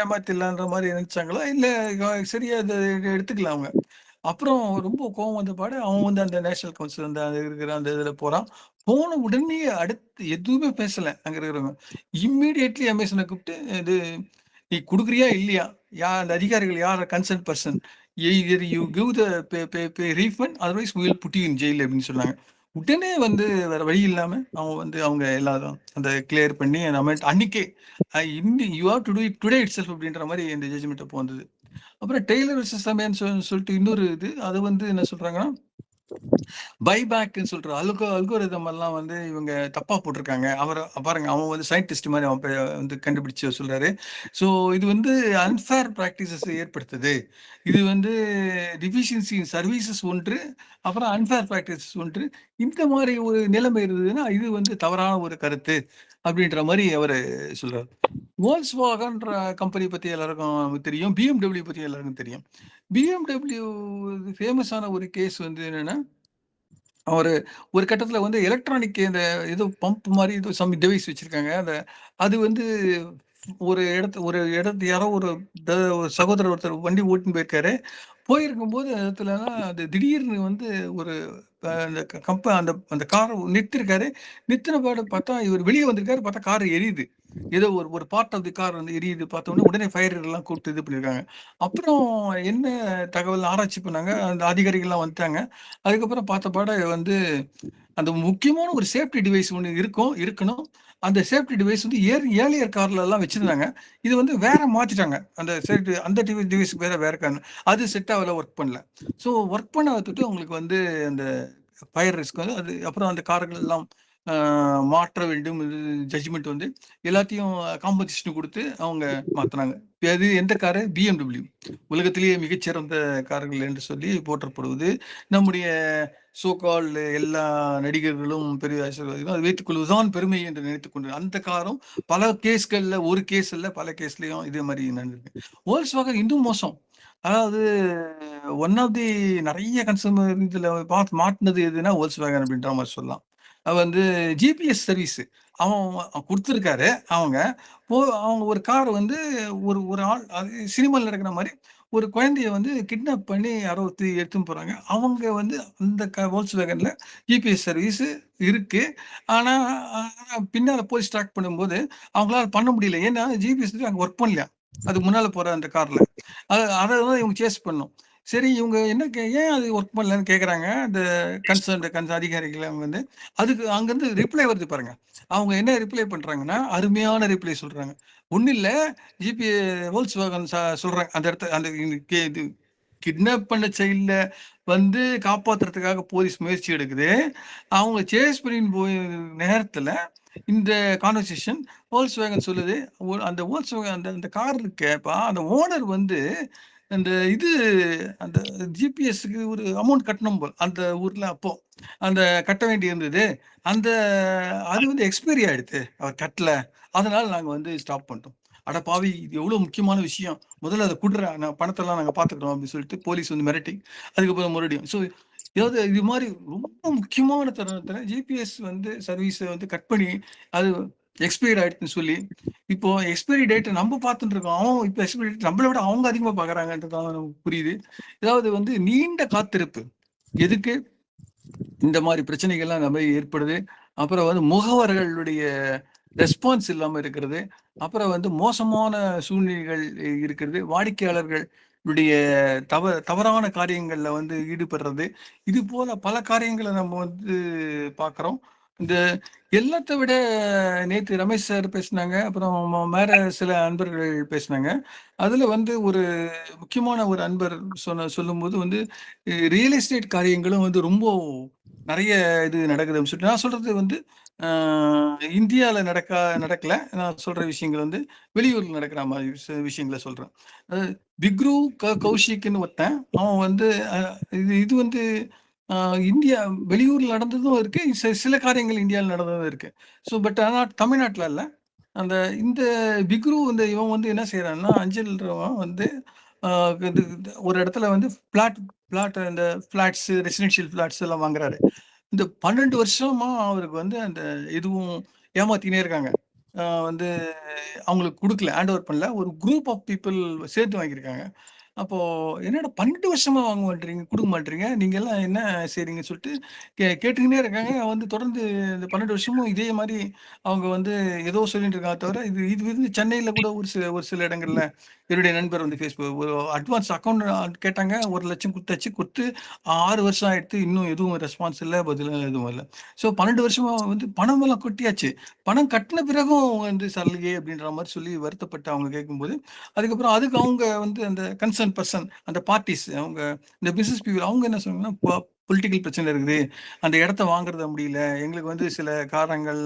ஏமாத்திடலான்ற மாதிரி நினைச்சாங்களா இல்ல சரியா அதை எடுத்துக்கலாம் அவங்க. அப்புறம் ரொம்ப கோவம் வந்த பாடு அவன் வந்து அந்த நேஷனல் கவுன்சில் அந்த இருக்கிற அந்த இதுல போறான். போன உடனே அடுத்து எதுவுமே பேசல அங்க இருக்கிறவங்க. இம்மீடியட்லி அமேசனை கூப்பிட்டு இது நீ கொடுக்குறியா இல்லையா, அந்த அதிகாரிகள் யார் concern person, either you give the refund otherwise will put you in jail அப்படின்னு சொன்னாங்க. உடனே வந்து வேற வழி இல்லாம அவங்க வந்து அவங்க எல்லாரும் அந்த கிளியர் பண்ணி அன்னைக்கே you have to to it today itself அப்படின்ற மாதிரி இந்த ஜட்ஜ்மெண்ட் அப்போ வந்தது. அப்புறம் டெய்லர் வெர்சஸ் சமயன்னு சொல்லிட்டு இன்னொரு இது அது வந்து என்ன சொல்றாங்கன்னா பைபேக்னு சொல்ற அல்கோரிதம் எல்லாம் வந்து இவங்க தப்பா போட்டிருக்காங்க. அவர் பாருங்க அவன் வந்து சயின்டிஸ்ட் மாதிரி அவன் வந்து கண்டுபிடிச்சு சொல்றாரு. ஸோ இது வந்து அன்ஃபேர் பிராக்டிசஸ் ஏற்படுத்துது. இது வந்து டிஃபிஷியன்சி இன் சர்வீசஸ் ஒன்று, அப்புறம் அன்ஃபேர் பிராக்டிசஸ் ஒன்று. இந்த மாதிரி ஒரு நிலைமை இருந்ததுன்னா இது வந்து தவறான ஒரு கருத்து அப்படின்ற மாதிரி அவர் சொல்றாரு. வோல்ஸ்வாகன்ற கம்பெனி பத்தி எல்லாருக்கும் தெரியும். பிஎம்டபிள்யூ பத்தி எல்லாருக்கும் தெரியும். பிஎம்டபிள்யூ ஃபேமஸான ஒரு கேஸ் வந்து என்னன்னா ஒரு கட்டத்துல வந்து எலக்ட்ரானிக் இந்த ஏதோ பம்ப் மாதிரி ஏதோ சம் டிவைஸ் வச்சிருக்காங்க. அது வந்து ஒரு இடத்து யாரோ ஒரு சகோதரர் ஒருத்தர் வண்டி ஓட்டின்னு போயிருக்காரு. போயிருக்கும்போது அது திடீர்னு வந்து ஒரு அந்த அந்த காரை நிறுத்திருக்காரு. நிறுத்தின பாடு பார்த்தா இவர் வெளியே வந்திருக்காரு. பார்த்தா கார் எரியுது. ஏதோ ஒரு பார்ட் ஆஃப் தி கார் வந்து எரியுது. பார்த்தோன்னே உடனே ஃபயர் எல்லாம் கூப்பிட்டு இது பண்ணியிருக்காங்க. அப்புறம் என்ன தகவல் ஆராய்ச்சி பண்ணாங்க. அந்த அதிகாரிகள்லாம் வந்துட்டாங்க. அதுக்கப்புறம் பார்த்த பாட வந்து அந்த முக்கியமான ஒரு சேஃப்டி டிவைஸ் ஒன்று இருக்கணும். அந்த சேஃப்டி டிவைஸ் வந்து ஏர்லியர் கார்ல எல்லாம் வச்சிருந்தாங்க. இது வந்து வேற மாத்திட்டாங்க. அந்த டிவைஸ் வேற காரணம். அது செட் ஆகல, ஒர்க் பண்ணல. ஸோ ஒர்க் பண்ண விட்டுட்டு உங்களுக்கு வந்து அந்த ஃபயர் ரிஸ்க் வந்து அது அப்புறம் அந்த கார்கள் எல்லாம் மாற்ற வேண்டும் ஜட்ஜ்மெண்ட் வந்து எல்லாத்தையும் காம்பன்சேஷன் கொடுத்து அவங்க மாத்தினாங்க. அது எந்த காரு? பிஎம்டபிள்யூ. உலகத்திலேயே மிகச்சிறந்த கார்கள் என்று சொல்லி போற்றப்படுவது. நம்முடைய சோகால் எல்லா நடிகர்களும் பெரிய ஆசீர்வாதிகளும் அதை வைத்துக் கொள்வதுதான் பெருமை என்று நினைத்துக் கொண்டு அந்த காரும் பல கேஸ்கள்ல ஒரு கேஸ் இல்ல பல கேஸ்லயும் இதே மாதிரி நடந்திருக்கு. வோல்க்ஸ்வாகன் இன்னும் மோசம். அதாவது ஒன் ஆஃப் தி நிறைய கன்சூமர் இதுல பார்த்து மாட்டினது எதுனா வோல்க்ஸ்வாகன் அப்படின்ற மாதிரி சொல்லலாம். வந்து ஜிபிஎஸ் சர்வீஸ் அவன் குடுத்துருக்காரு. அவங்க ஒரு கார் வந்து ஒரு ஒரு ஆள் அது சினிமால நடக்கிற மாரி ஒரு குழந்தைய வந்து கிட்னாப் பண்ணி யாரோ ஒருத்தர் எடுத்துன்னு போறாங்க. அவங்க வந்து அந்த Volkswagenல ஜிபிஎஸ் சர்வீஸ் இருக்கு. ஆனா பின்னால போலீஸ் ட்ராக் பண்ணும்போது அவங்களால பண்ண முடியல. ஏன்னா ஜிபிஎஸ் அங்க ஒர்க் பண்ணலையாம். அது முன்னால போற அந்த கார்ல. அத தான் இவங்க சேஸ் பண்ணணும். சரி இவங்க என்ன ஏன் அது ஒர்க் பண்ணலன்னு கேட்குறாங்க. அந்த அதிகாரிகள் அவங்க வந்து அதுக்கு அங்கருந்து ரிப்ளை வருது பாருங்க. அவங்க என்ன ரிப்ளை பண்றாங்கன்னா, அருமையான ரிப்ளை சொல்றாங்க. ஒண்ணும் இல்ல ஜிபி Volkswagen சொல்றாங்க. அந்த இடத்த அந்த இது கிட்னாப் பண்ண சைல்ட வந்து காப்பாத்துறதுக்காக போலீஸ் முயற்சி எடுக்குது. அவங்க சேஸ் பண்ணின்னு போய் நேரத்துல இந்த கான்வர்சேஷன் Volkswagen சொல்லுது. அந்த Volkswagen அந்த அந்த கார் இருக்கேப்பா, அந்த ஓனர் வந்து அந்த இது அந்த ஜிபிஎஸ்க்கு ஒரு அமௌண்ட் கட்டணும் போல. அந்த ஊர்ல அப்போ. அந்த கட்ட வேண்டி இருந்தது. அந்த அது வந்து எக்ஸ்பைரி ஆயிடுத்து. அவர் கட்டல. அதனால நாங்க வந்து ஸ்டாப் பண்ணிட்டோம். அட பாவி! இது எவ்வளோ முக்கியமான விஷயம். முதல்ல அத குடுறா. பணத்தெல்லாம் நாங்க பார்த்துக்கிறோம் அப்படின்னு சொல்லிட்டு போலீஸ் வந்து மிரட்டி, அதுக்கப்புறம் மறுபடியும். ஏதாவது இது மாரி ரொம்ப முக்கியமான தருணத்துல ஜிபிஎஸ் வந்து சர்வீஸ வந்து கட் பண்ணி, அது எக்ஸ்பைர் ஆயிடுச்சுன்னு சொல்லி, இப்போ எக்ஸ்பைரி டேட் நம்ம பார்த்துட்டு இருக்கோம். அவன் இப்போ எக்ஸ்பைரி டேட் நம்மள விட அவங்க அதிகமா பார்க்குறாங்கன்றது நமக்கு புரியுது. அதாவது வந்து நீண்ட காத்திருப்பு. எதுக்கு? இந்த மாரி பிரச்சனைகள்லாம் நம்ம ஏற்படுது. அப்புறம் வந்து முகவர்களுடைய ரெஸ்பான்ஸ் இல்லாம இருக்கிறது. அப்புறம் வந்து மோசமான சூழ்நிலைகள் இருக்கிறது. வாடிக்கையாளர்களுடைய தவறான காரியங்கள்ல வந்து ஈடுபடுறது. இது போல பல காரியங்கள நம்ம வந்து பார்க்குறோம். இந்த எல்லாத்த விட நேத்து ரமேஷ் சார் பேசினாங்க. அப்புறம் வேற சில அன்பர்கள் பேசினாங்க. அதுல வந்து ஒரு முக்கியமான ஒரு அன்பர் சொல்லும்போது வந்து ரியல் எஸ்டேட் காரியங்களும் வந்து ரொம்ப நெறைய இது நடக்குதுன்னு சொல்லிட்டு நான் சொல்றது வந்து இந்தியால நடக்கல. நான் சொல்ற விஷயங்கள் வந்து வெளியூர்ல நடக்கிற மாரி விஷயங்கள சொல்றேன். பிக்ரு கௌஷிக்ன்னு ஒருத்தன். அவன் வந்து இது இது வந்து இந்தியா வெளியூர்ல நடந்ததும் இருக்கு. சில காரியங்கள் இந்தியால நடந்ததும் இருக்கு. ஆனா தமிழ்நாட்டுல இல்ல. அந்த இந்த பிக்ரு வந்து இவன் வந்து என்ன செய்றான்னா, அஞ்சல்ன்றவன் வந்து அ இது ஒரு இடத்துல வந்து பிளாட் அந்த ஃபிளாட்ஸ், ரெசிடென்ஷியல் ஃபிளாட்ஸ் எல்லாம் வாங்குறாரு. இந்த 12 வருஷமா அவருக்கு வந்து அந்த எதுவும் ஏமாத்தினே இருக்காங்க. வந்து அவங்களுக்கு குடுக்கல. ஹேண்ட் ஓவர் பண்ணல. ஒரு குரூப் ஆஃப் பீப்பிள் சேர்த்து வாங்கியிருக்காங்க. அப்போ என்னடா 12 வருஷமா வாங்க மாட்றீங்க, குடுக்க மாட்றீங்க. நீங்க எல்லாம் என்ன செய்றீங்கன்னு சொல்லிட்டு கேட்டுக்கின்னே இருக்காங்க. வந்து தொடர்ந்து இந்த 12 வருஷமும் இதே மாரி அவங்க வந்து ஏதோ சொல்லிட்டு இருக்காங்க தவிர, இது இது வந்து சென்னையில கூட ஒரு சில இடங்கள்ல என்னுடைய நண்பர் வந்து ஒரு அட்வான்ஸ் அக்கவுண்ட் கேட்டாங்க. 1,00,000 குடுத்தாச்சு. குடுத்து 6 வருஷம் ஆயிடுத்து. இன்னும் எதுவும் ரெஸ்பான்ஸ் இல்ல. பதிலும் எதுவும் இல்ல. 12 வருஷமா வந்து பணமெல்லாம் கொட்டியாச்சு. பணம் கட்டின பிறகும் வந்து சரலையே அப்படின்ற மாரி சொல்லி வருத்தப்பட்டு அவங்க கேட்கும்போது, அதுக்கப்புறம் அதுக்கு அவங்க வந்து அந்த கன்சர்ன் பெர்சன் அந்த பார்ட்டிஸ் அவங்க இந்த பிசினஸ் பீப்பிள் அவங்க என்ன சொன்னாங்கன்னா, பொலிட்டிக்கல் பிரச்சனை இருக்குது. அந்த இடத்த வாங்குறத முடியல. எங்களுக்கு வந்து சில காரணங்கள்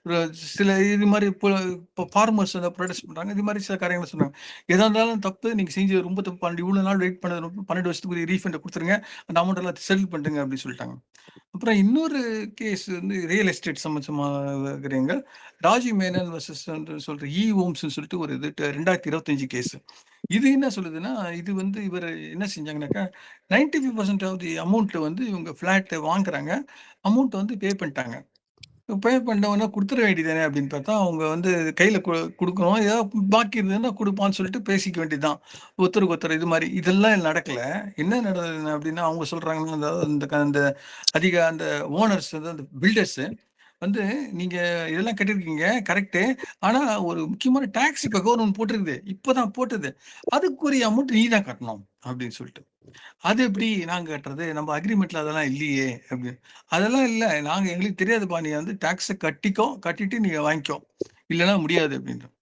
ஒரு சில இது மாரி இப்போ ஃபார்மர்ஸ் வந்து புரொடெஸ்ட் பண்றாங்க. இது மாரி சில காரியங்கள் சொன்னாங்க. எதா இருந்தாலும் தப்பு. நீங்க செஞ்சது ரொம்ப தப்பு. இவ்வளோ நாள் வெயிட் பண்ணது 12 வருஷத்துக்குரிய ரீஃபண்ட குடுத்துருங்க. அந்த அமௌண்ட் எல்லாம் செட்டில் பண்ணிடுங்க அப்படின்னு சொல்லிட்டாங்க. அப்புறம் இன்னொரு கேஸ் வந்து ரியல் எஸ்டேட் சம்பந்தமான காரியங்கள். ராஜீவ் மேனன் வெர்சஸ் சொல்ற ஹோம்ஸ்ன்னு சொல்லிட்டு ஒரு இது 2025 கேஸ். இது என்ன சொல்லுதுன்னா, இது வந்து இவரு என்ன செஞ்சாங்கன்னாக்கா, 95% ஆஃப் தி அமௌண்ட் வந்து இவங்க ஃபிளாட் வாங்குறாங்க. அமௌண்ட் வந்து பே பண்ணிட்டாங்க. பே பண்ணவொன்னே குடுத்துற வேண்டியது அப்படின்னு பார்த்தா, அவங்க வந்து கையில குடுக்கணும். ஏதாவது பாக்கி இருந்ததுன்னா குடுப்பான்னு சொல்லிட்டு பேசிக்க வேண்டியது தான். ஒருத்தருக்கு ஒருத்தர் இது மாரி. இதெல்லாம் நடக்கல. என்ன நடந்தது அப்படின்னா, அவங்க சொல்றாங்கன்னா, அந்த அந்த ஓனர்ஸ் வந்து அந்த பில்டர்ஸ் வந்து நீங்க இதெல்லாம் கட்டியிருக்கீங்க கரெக்ட்டு. ஆனா ஒரு முக்கியமான டாக்ஸ் இப்ப கவர்மெண்ட் போட்டிருக்குது. இப்பதான் போட்டது. அதுக்குரிய அமௌண்ட் நீ தான் கட்டணும் அப்படின்னு சொல்லிட்டு. அது எப்படி நாங்க கட்டுறது? நம்ம அக்ரீமெண்ட்ல அதெல்லாம் இல்லையே அப்படின்னு. அதெல்லாம் இல்ல. எங்களுக்கு தெரியாதுப்பா. நீ வந்து டாக்ஸ கட்டிக்கோ. கட்டிட்டு நீங்க வாங்கிக்கோ. இல்லன்னா முடியாது அப்படின்றோம்.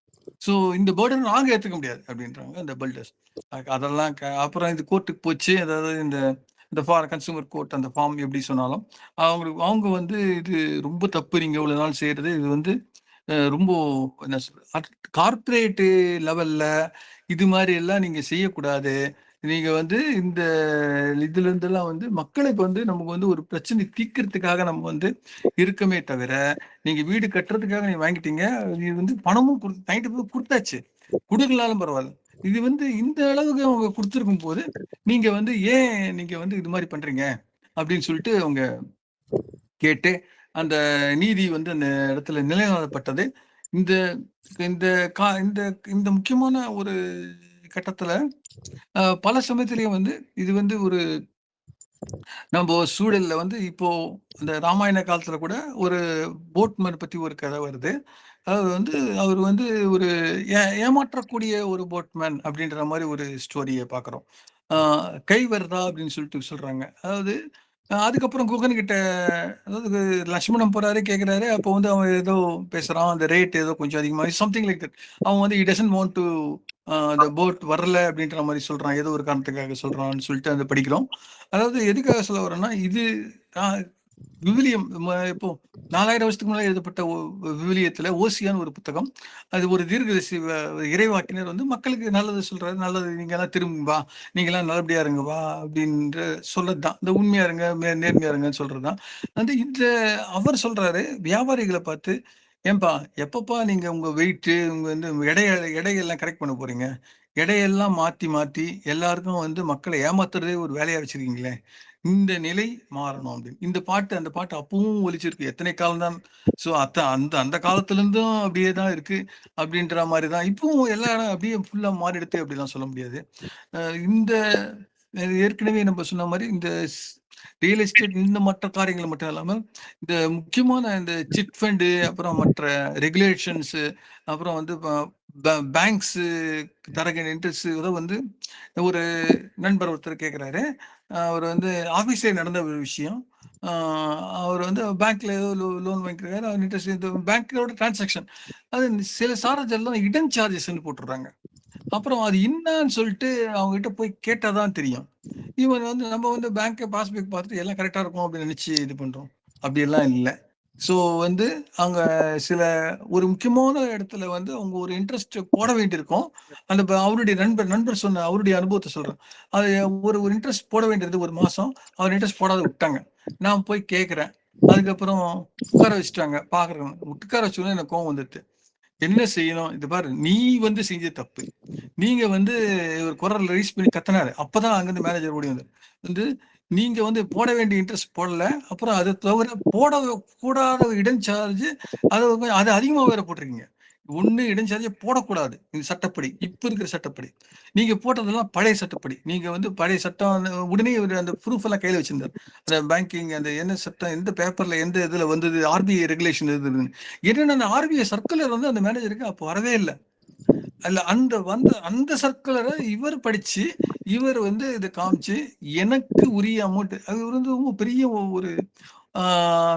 இந்த பர்டன் நாங்க ஏத்துக்க முடியாது அப்படின்றாங்க இந்த பில்டர்ஸ். அதெல்லாம் அப்புறம் இது கோர்ட்டுக்கு போச்சு. அதாவது இந்த இந்த கன்சியூமர் கோர்ட் அந்த ஃபார்ம் எப்படி சொன்னாலும், அவங்க வந்து இது ரொம்ப தப்பு நீங்க இவ்வளவு நாள் செய்றது. இது வந்து ரொம்ப என்ன சொல்றது? கார்ப்பரேட் லெவல்ல இது மாரி எல்லாம் நீங்க செய்யக்கூடாது. நீங்க வந்து இந்த இதுல இருந்தெல்லாம் வந்து மக்களுக்கு வந்து நமக்கு வந்து ஒரு பிரச்சனை தீர்க்கறதுக்காக நம்ம வந்து இருக்கமே தவிர, நீங்க வீடு கட்டுறதுக்காக நீங்க வாங்கிட்டீங்க. இது வந்து பணமும் வாங்கிட்டு போய் குடுத்தாச்சு. குடுக்கலனாலும் பரவால்ல. இது வந்து இந்த அளவுக்கு அவங்க குடுத்திருக்கும்போது, நீங்க வந்து ஏன் நீங்க வந்து இது மாரி பண்றீங்க? அப்படின்னு சொல்லிட்டு அவங்க கேட்டு, அந்த நீதி வந்து அந்த இடத்துல நிலைநாட்டப்பட்டது. இந்த இந்த இந்த இந்த முக்கியமான ஒரு கட்டத்துல பல சமயத்திலயும் வந்து இது வந்து ஒரு நம்ம சூழல்ல வந்து இப்போ இந்த ராமாயண காலத்துல கூட ஒரு போட்மேன் பத்தி ஒரு கதை வருது. அதாவது வந்து அவர் வந்து ஒரு ஏமாற்றக்கூடிய ஒரு போட்மேன் அப்படின்ற மாதிரி ஒரு ஸ்டோரிய பார்க்குறோம். கைவர்தா அப்படின்னு சொல்லிட்டு சொல்றாங்க. அதாவது அதுக்கப்புறம் குகன் கிட்ட, அதாவது லக்ஷ்மணன் போறாரு கேட்குறாரு. அப்போ வந்து அவன் ஏதோ பேசுறான். அந்த ரேட் ஏதோ கொஞ்சம் அதிகமாக சம்திங் லைக் தட். அவன் வந்து இ டசன்ட் வாண்ட் டு அந்த போட் வரல அப்படின்ற மாதிரி சொல்றான். ஏதோ ஒரு காரணத்துக்காக சொல்றான்னு சொல்லிட்டு அதை படிக்கிறோம். அதாவது எதுக்காக சொல்ல வரேன்னா, இது விவிலியம் இப்போ 4000 வருஷத்துக்கு முன்னாடி எழுதப்பட்ட விவிலியத்துல ஓசியான்னு ஒரு புத்தகம். அது ஒரு தீர்க்கதரிசி இறைவாக்கினர் வந்து மக்களுக்கு நல்லது சொல்றாரு. நல்லது, நீங்க எல்லாம் திரும்புவா, நீங்க எல்லாம் நல்லபடியா இருங்க வா அப்படின்ற சொல்லதுதான். இந்த உண்மையா இருங்க, நேர்மையா இருங்கன்னு சொல்றதுதான். வந்து இந்த அவர் சொல்றாரு வியாபாரிகளை பார்த்து, ஏன்பா எப்பப்பா நீங்க உங்க வெயிட் உங்க வந்து எடையெல்லாம் கரெக்ட் பண்ண போறீங்க? எடையெல்லாம் மாத்தி மாத்தி எல்லாருக்கும் வந்து மக்களை ஏமாத்துறதே ஒரு வேலையா வச்சிருக்கீங்களே, இந்த நிலை மாறணும் அப்படின்னு. இந்த பாட்டு அந்த பாட்டு அப்பவும் ஒலிச்சிருக்கு. எத்தனை காலம் தான். ஸோ அந்த அந்த காலத்துல இருந்தும் அப்படியே தான் இருக்கு அப்படின்ற மாதிரி தான் இப்பவும் எல்லா இடம் அப்படியே ஃபுல்லா மாறிடுது அப்படிலாம் சொல்ல முடியாது. இந்த ஏற்கனவே நம்ம சொன்ன மாதிரி இந்த ரியல் எஸ்டேட் இந்த மற்ற காரியங்கள் மட்டும் இல்லாமல் இந்த முக்கியமான இந்த சிட் ஃபண்டு, அப்புறம் மற்ற ரெகுலேஷன்ஸ், அப்புறம் வந்து பேங்க்ஸ் தரக இன்ட்ரெஸ்ட் இதை வந்து ஒரு நண்பர் ஒருத்தர் கேட்குறாரு. அவர் வந்து ஆஃபீஸே நடந்த ஒரு விஷயம். அவர் வந்து பேங்க்ல ஏதோ லோன் வாங்கிக்கிறாரு. அவர் இன்ட்ரெஸ்ட் இந்த பேங்க்கோட டிரான்சாக்ஷன் அது சில சார்ஜ் எல்லாம் இடன் சார்ஜஸ்ன்னு போட்டுடுறாங்க. அப்புறம் அது என்னன்னு சொல்லிட்டு அவங்க கிட்ட போய் கேட்டாதான் தெரியும். இவன் வந்து நம்ம வந்து பேங்க் பாஸ்புக் பார்த்துட்டு எல்லாம் கரெக்டா இருக்கும் அப்படின்னு நினைச்சு இது பண்றோம். அப்படி எல்லாம் இல்லை. ஸோ வந்து அங்க சில ஒரு முக்கியமான இடத்துல வந்து அவங்க ஒரு இன்ட்ரெஸ்ட் போட வேண்டியிருக்கும். அந்த அவருடைய நண்பர் சொன்ன அவருடைய அனுபவத்தை சொல்றேன். அது ஒரு ஒரு இன்ட்ரெஸ்ட் போட வேண்டியது ஒரு மாசம். அவர் இன்ட்ரெஸ்ட் போடாத விட்டாங்க. நான் போய் கேட்கிறேன். அதுக்கப்புறம் உட்கார வச்சுட்டாங்க. பாக்குறேன் உட்கார வச்சோன்னே எனக்கு கோவம் வந்துடுது. என்ன செய்யணும்? இது பாரு, நீ வந்து செஞ்ச தப்பு. நீங்க வந்து ஒரு குரல் ரைஸ் பண்ணி கத்தினாரு. அப்பதான் அங்கிருந்து மேனேஜர் ஓடி வந்து நீங்க வந்து போட வேண்டிய இன்ட்ரெஸ்ட் போடல. அப்புறம் அதை தவிர போட கூடாத இடைச்சார்ஜ் அது அதிகமா வேற போட்டிருக்கீங்க. ஒண்ணு இடைச்சார்ஜ் போடக்கூடாது இந்த சட்டப்படி, இப்ப இருக்கிற சட்டப்படி. நீங்க போட்டதெல்லாம் பழைய சட்டப்படி. நீங்க வந்து பழைய சட்டம் உடனே அந்த ப்ரூஃப் எல்லாம் கையில வச்சிருந்தார். அந்த பேங்கிங் அந்த என்ன சட்டம் எந்த பேப்பர்ல எந்த இதுல வந்தது, ஆர்பிஐ ரெகுலேஷன் எது என்னன்னா அந்த ஆர்பிஐ சர்க்குலர் வந்து அந்த மேனேஜருக்கு அப்போ வரவே இல்லை. அல்ல அந்த சர்க்குலரை இவர் படிச்சு இவர் வந்து இதை காமிச்சு எனக்கு உரிய அமௌண்ட், அது வந்து ரொம்ப பெரிய ஒரு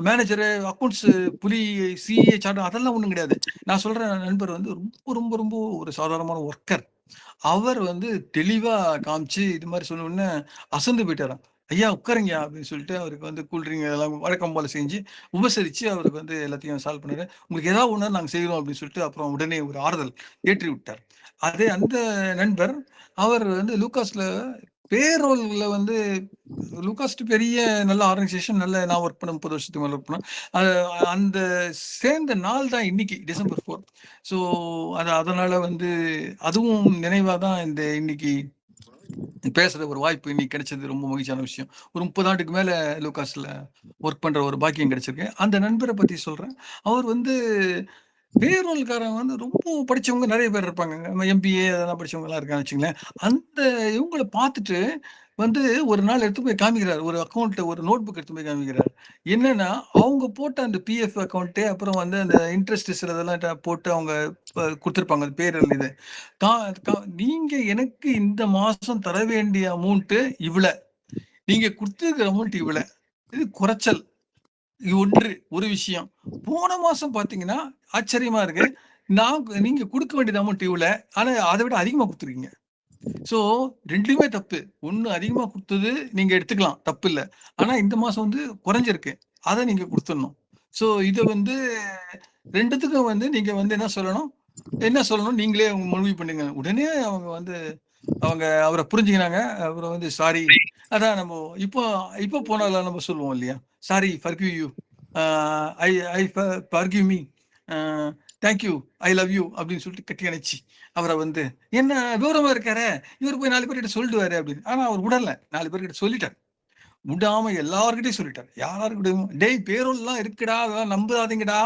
மேனேஜரு, அக்கௌண்ட்ஸ், புலி, சிஏ சார்ட் அதெல்லாம் ஒண்ணும் கிடையாது. நான் சொல்ற நண்பர் வந்து ரொம்ப ரொம்ப ரொம்ப ஒரு சாதாரணமான ஒர்க்கர். அவர் வந்து தெளிவா காமிச்சு இது மாதிரி சொன்ன உடனே அசந்து போயிட்டாராம். ஐயா உட்காருங்க அப்படின்னு சொல்லிட்டு அவருக்கு வந்து கூல்ட்ரிங்க் எல்லாம் வழக்கம் போல செஞ்சு உபசரிச்சு அவருக்கு வந்து எல்லாத்தையும் சால்வ் பண்ணாரு. உங்களுக்கு ஏதாவது ஒண்ணு நாங்க செய்யறோம் அப்படின்னு சொல்லிட்டு அப்புறம் உடனே ஒரு ஆறுதல் ஏற்றி விட்டார். அதே அந்த நண்பர் அவர் வந்து லூகாஸ்ல பேரோல்ல வந்து லூகாஸ் பெரிய நல்ல ஆர்கனைசேஷன், நல்ல நான் ஒர்க் பண்ண 30 வருஷத்துக்கு மேல ஒர்க் பண்ணேன். அந்த சேர்ந்த நாள் தான் இன்னைக்கு டிசம்பர் 4. ஸோ அதனால வந்து அதுவும் நினைவா தான் இந்த இன்னைக்கு பேசுற ஒரு வாய்ப்பு இன்னைக்கு கிடைச்சது ரொம்ப மகிழ்ச்சியான விஷயம். ஒரு 30 ஆண்டுக்கு மேல லூகாஸ்ல ஒர்க் பண்ற ஒரு பாக்கியம் கிடைச்சிருக்கு. அந்த நண்பரை பத்தி சொல்றேன். அவர் வந்து பேரோல்காரன் வந்து ரொம்ப படிச்சவங்க நிறைய பேர் இருப்பாங்க. எம்பிஏ அதெல்லாம் படிச்சவங்க எல்லாம் இருக்கான்னு வச்சுங்களேன். அந்த இவங்கள பார்த்துட்டு வந்து ஒரு நாள் எடுத்து போய் காமிக்கிறார். ஒரு அக்கவுண்ட் ஒரு நோட் புக் எடுத்து போய் காமிக்கிறார். என்னன்னா அவங்க போட்ட அந்த பிஎஃப் அக்கவுண்ட், அப்புறம் வந்து அந்த இன்ட்ரெஸ்ட் சிலதெல்லாம் போட்டு அவங்க கொடுத்துருப்பாங்க பேரல் இது. நீங்க எனக்கு இந்த மாசம் தர வேண்டிய அமௌண்ட் இவ்வளவு, நீங்க கொடுத்துருக்கிற அமௌண்ட் இவ்வளவு, இது குறைச்சல். ஒரு விஷயம். போன மாசம் பாத்தீங்கன்னா ஆச்சரியமா இருக்கு. நீங்க கொடுக்க வேண்டியது அமௌண்ட் இவ்வளவு, ஆனா அதை விட அதிகமா கொடுத்துருக்கீங்க. சோ 2மே தப்பு. ஒண்ணு அதிகமா கொடுத்தது நீங்க எடுத்துக்கலாம், தப்பு இல்ல. ஆனா இந்த மாசம் வந்து குறைஞ்சிருக்கு. அதை நீங்க கொடுத்துடணும். சோ இத வந்து 2த்துக்கும் வந்து நீங்க வந்து என்ன சொல்லணும் நீங்களே முடிவு பண்ணுங்க. உடனே அவங்க வந்து அவரை புரிஞ்சுக்கினாங்க. அப்புறம் வந்து சாரி, அதான் நம்ம இப்போ இப்போ போனால நம்ம சொல்லுவோம் இல்லையா, sorry forgive you, I forgive me, thank you, I love you அப்படின்னு சொல்லிட்டு கட்டி அணைச்சி அவரை வந்து என்ன விவரமா இருக்காரு, இவர் போய் 4 பேர்கிட்ட சொல்லிடுவாரு அப்படின்னு. ஆனா அவர் உடல்ல 4 பேர்கிட்ட சொல்லிட்டார். விடாம எல்லார்கிட்டயும் சொல்லிட்டாரு. யாராருக்கிட்டையும், டேய் பேரோல்லாம் இருக்குடா, அதெல்லாம் நம்பாதீங்கடா.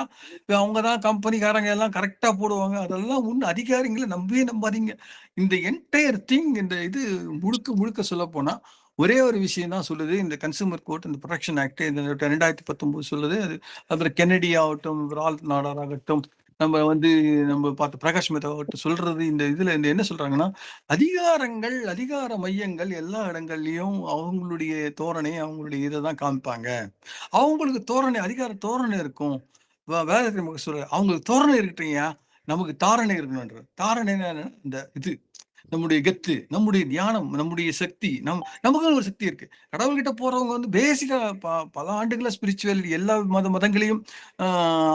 அவங்க தான் கம்பெனிக்காரங்க எல்லாம் கரெக்ட்டா போடுவாங்க. அதெல்லாம் அதிகாரிங்கள நம்பவே நம்பாதீங்க. இந்த என்டையர் திங் இந்த இது முழுக்க முழுக்க சொல்லப்போனா, ஒரே ஒரு விஷயம் தான் சொல்லுது. இந்த கன்சியூமர் கோர்ட், இந்த புரொடெக்ஷன் ஆக்ட் இந்த 2019 சொல்லுது. அப்புறம் கென்னடி ஆகட்டும், ரால் நாடார் ஆகட்டும், நம்ம பார்த்த பிரகாஷ் மேத்தா ஆகட்டும் சொல்றது இந்த இதுல என்ன சொல்றாங்கன்னா, அதிகார மையங்கள் எல்லா இடங்கள்லயும் அவங்களுடைய தோரணை, அவங்களுடைய இத தான் காமிப்பாங்க. அவங்களுக்கு அதிகார தோரணை இருக்கும். வேதத்தை நமக்கு சொல்ற அவங்களுக்கு தோரணை இருக்கட்டும்யா, நமக்கு தாரணை இருக்கணும்ன்றார். தாரணைன்னா என்ன? இந்த இது நம்முடைய கெத்து, நம்முடைய தியானம், நம்முடைய சக்தி, நமக்குன்னு ஒரு சக்தி இருக்கு. கடவுள்கிட்ட போறவங்க பேசிக்கா பல ஆண்டுகளா ஸ்பிரிச்சுவாலிட்டி எல்லா மதங்களையும்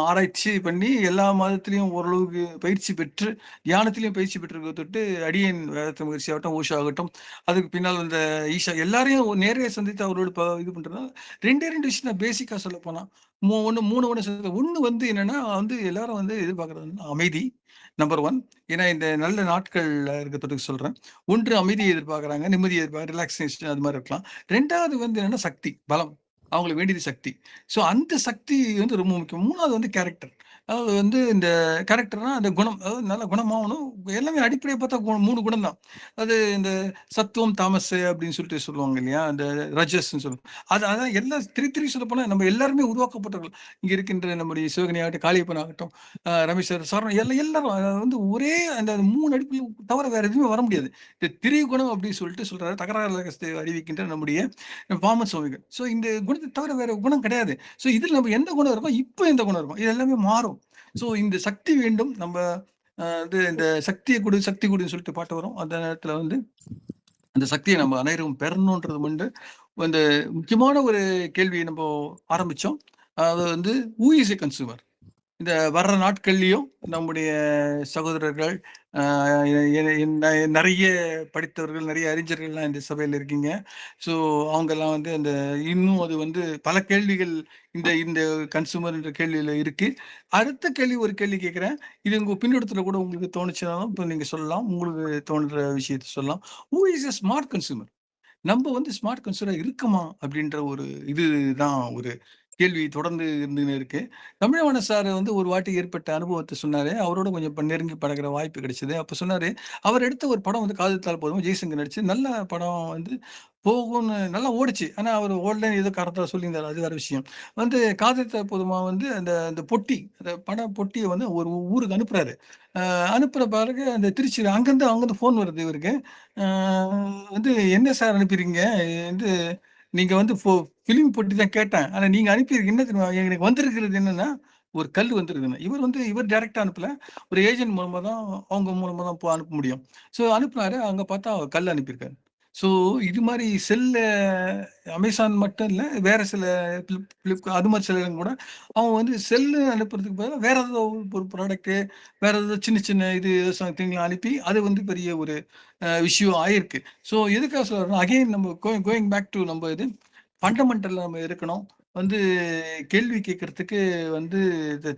ஆராய்ச்சி பண்ணி எல்லா மதத்திலையும் ஓரளவுக்கு பயிற்சி பெற்று, தியானத்திலையும் பயிற்சி பெற்றிருக்க தொட்டு அடியேன் வேதத்த மகிழ்ச்சி ஆகட்டும், ஊஷா ஆகட்டும், அதுக்கு பின்னால் இந்த ஈஷா எல்லாரையும் நேரே சந்தித்து அவரோட இது பண்றதுனால 2 விஷயம் தான் பேசிக்கா சொல்ல போனா. 3 என்னன்னா எல்லாரும் எதிர்பார்க்கறது அமைதி நம்பர் 1. ஏன்னா இந்த நல்ல நாட்கள்ல இருக்கிறதுக்கு சொல்றேன். 1 அமைதியை எதிர்பார்க்குறாங்க, நிம்மதியை எதிர்பார்க்க ரிலாக்சேஷன் அது மாதிரி இருக்கலாம். 2வது என்னன்னா சக்தி, பலம். அவங்களுக்கு வேண்டியது சக்தி. ஸோ அந்த சக்தி ரொம்ப முக்கியம். 3வது கேரக்டர். அதாவது இந்த கேரக்டர்னா அந்த குணம். அதாவது நல்ல குணமாகணும். எல்லாமே அடிப்படையை பார்த்தா 3 குணம் தான். அது இந்த சத்துவம், தாமஸ் அப்படின்னு சொல்லிட்டு சொல்லுவாங்க இல்லையா? அந்த ரஜஸ்ன்னு சொல்லுவோம். அதான் எல்லாம் திரி சொல்ல நம்ம எல்லாருமே உருவாக்கப்பட்டவர்கள். இங்க இருக்கின்ற நம்முடைய சிவகணி ஆகட்டும், காளியப்பன் ஆகட்டும், ரமேஷ் சார், சரண் எல்லாரும் ஒரே அந்த 3 அடிப்பில் தவிர வேற எதுவுமே வர முடியாது. இந்த திரிகுணம் அப்படின்னு சொல்லிட்டு சொல்றாரு தகராறு அறிவிக்கின்ற நம்முடைய பாமன் சுவாமிகள். ஸோ இந்த குணத்தை தவிர வேற குணம் கிடையாது. ஸோ இதில் நம்ம எந்த குணம் இருக்கோம், இப்போ எந்த குணம் இருக்கும், இது எல்லாமே மாறும். ஸோ இந்த சக்தி வேண்டும். நம்ம இந்த சக்தியை கொடு சக்தி கொடுன்னு சொல்லிட்டு பாட்டு வரும். அந்த நேரத்தில் அந்த சக்தியை நம்ம அனைவரும் பெறணுன்றது இந்த முக்கியமான ஒரு கேள்வியை நம்ம ஆரம்பிச்சோம். அது ஹூ இஸ் எ கன்சூமர்? இந்த வர்ற நாட்கள்லயும் நம்முடைய சகோதரர்கள் நிறைய படித்தவர்கள், நிறைய அறிஞர்கள்லாம் இந்த சபையில் இருக்கீங்க. ஸோ அவங்கெல்லாம் அந்த இன்னும் அது பல கேள்விகள் இந்த கன்சூமர் என்ற கேள்வியில இருக்கு. அடுத்த கேள்வி ஒரு கேள்வி கேட்கிறேன். இது உங்க பின்னோட்டத்துல கூட உங்களுக்கு தோணுச்சுனாலும் இப்போ நீங்க சொல்லலாம். உங்களுக்கு தோன்ற விஷயத்த சொல்லலாம். Who is a smart consumer? நம்ம ஸ்மார்ட் கன்சூமரா இருக்கமா அப்படின்ற ஒரு இதுதான் ஒரு கேள்வி தொடர்ந்து இருந்துன்னு இருக்கு. தமிழவாணன் சார் ஒரு வாட்டி ஏற்பட்ட அனுபவத்தை சொன்னாரு. அவரோட கொஞ்சம் நெருங்கி பழகுற வாய்ப்பு கிடைச்சது. அப்ப சொன்னாரு, அவர் எடுத்த ஒரு படம் காதலித்தால் போதும் ஜெய்சங்கர் நடிச்சு நல்ல படம் போகும்னு நல்லா ஓடுச்சு. ஆனா அவர் ஓடலன்னு ஏதோ காரணத்தால சொல்லியிருந்தாரு. அது வேற விஷயம். காதலித்தால் போதுமா அந்த அந்த பொட்டி, அந்த பட பொட்டிய ஒரு ஊருக்கு அனுப்புறாரு. அனுப்புற பிறகு அந்த திருச்சியில அங்கருந்து ஃபோன் வருது இவருக்கு. என்ன சார் அனுப்பியிருக்கீங்க? வந்து நீங்க ஃபிலிம் பொட்டி தான் கேட்டேன். ஆனா நீங்க அனுப்பியிருக்கீங்க என்ன தெரியுமா? எனக்கு வந்திருக்கிறது என்னன்னா, ஒரு கல் வந்திருக்குதுன்னு. இவர் டைரக்ட்டா அனுப்பல. ஒரு ஏஜென்ட் மூலமா தான் அவங்க மூலமா தான் அனுப்ப முடியும். ஸோ அனுப்புனாரு. அங்க பார்த்தா கல் அனுப்பியிருக்காரு. ஸோ இது மாரி அமேசான் மட்டும் இல்ல. வேற சில அது மாரி சில கூட அவங்க செல்லு அனுப்புறதுக்கு பதிலா வேற ஏதோ ஒரு ப்ராடக்ட் வேற ஏதோ சின்ன சின்ன சம்திங்லாம் அனுப்பி அது பெரிய ஒரு விஷயம் ஆயிருக்கு. ஸோ எதுக்காக சொல்றேன்னா, அகைன் நம்ம கோயிங் பேக் டு நம்ம ஃபண்டமெண்டல்ல நம்ம இருக்கணும். கேள்வி கேட்கறதுக்கு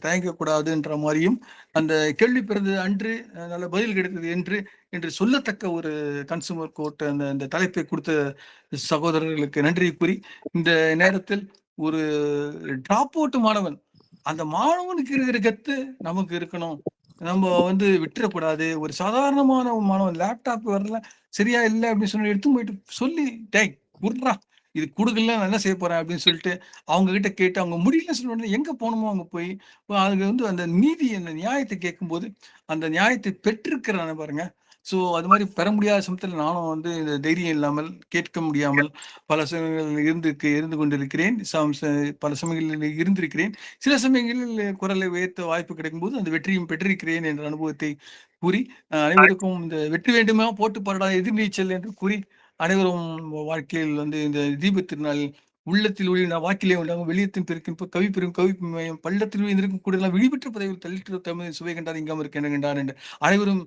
தயங்கக்கூடாதுன்ற மாரியும், அந்த கேள்வி பிறந்தது அன்று, நல்ல பதில் கிடைத்தது என்று சொல்லத்தக்க ஒரு கன்சூமர் கோர்ட் அந்த தலைப்பை கொடுத்த சகோதரர்களுக்கு நன்றி கூறி, இந்த நேரத்தில் ஒரு டிராப் அவுட் மாணவன், அந்த மாணவனுக்கு இருக்கிற கத்து நமக்கு இருக்கணும். நம்ம விட்டுறக்கூடாது. ஒரு சாதாரணமான மாணவன் லேப்டாப் வரல, சரியா இல்ல அப்படின்னு சொல்லி எடுத்துன்னு போயிட்டு சொல்லி, டேய் குட்றா, இது குடுக்கல நான் என்ன செய்ய போறேன் அப்படின்னு சொல்லிட்டு அவங்க கிட்ட கேட்டு அவங்க முடியலன்னு சொன்ன எங்க போகணுமோ அங்க போய் அதுக்கு அந்த நீதி அந்த நியாயத்தை கேட்கும்போது அந்த நியாயத்தை பெற்றிருக்கிறான பாருங்க. ஸோ அது மாதிரி பெற முடியாத சமயத்தில் நானும் இந்த தைரியம் இல்லாமல் கேட்க முடியாமல் பல சமயங்களில் இருந்து கொண்டிருக்கிறேன். பல சமயங்களில் இருந்திருக்கிறேன். சில சமயங்களில் குரலை உயர்த்த வாய்ப்பு கிடைக்கும்போது அந்த வெற்றியும் பெற்றிருக்கிறேன் என்ற அனுபவத்தை கூறி அனைவருக்கும் இந்த வெற்றி வேண்டுமா போட்டு பாடா எதிர்நீச்சல் என்று கூறி அனைவரும் வாழ்க்கையில் இந்த தீபத் திருநாள் உள்ளத்தில் ஒளி வாக்கிலே உண்டாகும் வெளியத்தின் பெருக்கும் கவி பெரும் கவி பள்ளத்தில் இருக்கும் கூட விழிபெற்ற பதவியில் தள்ளிட்டு தமிழ் சுவை கண்டார் இங்காம இருக்க கண்டார் என்று அனைவரும்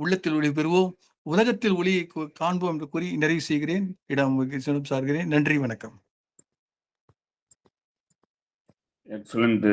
உள்ளத்தில் ஒளி பெறுவோம், உலகத்தில் ஒளியை காண்போம் என்று கூறி நிறைவு செய்கிறேன். இடம் சார்கிறேன். நன்றி, வணக்கம். எக்ஸலண்ட்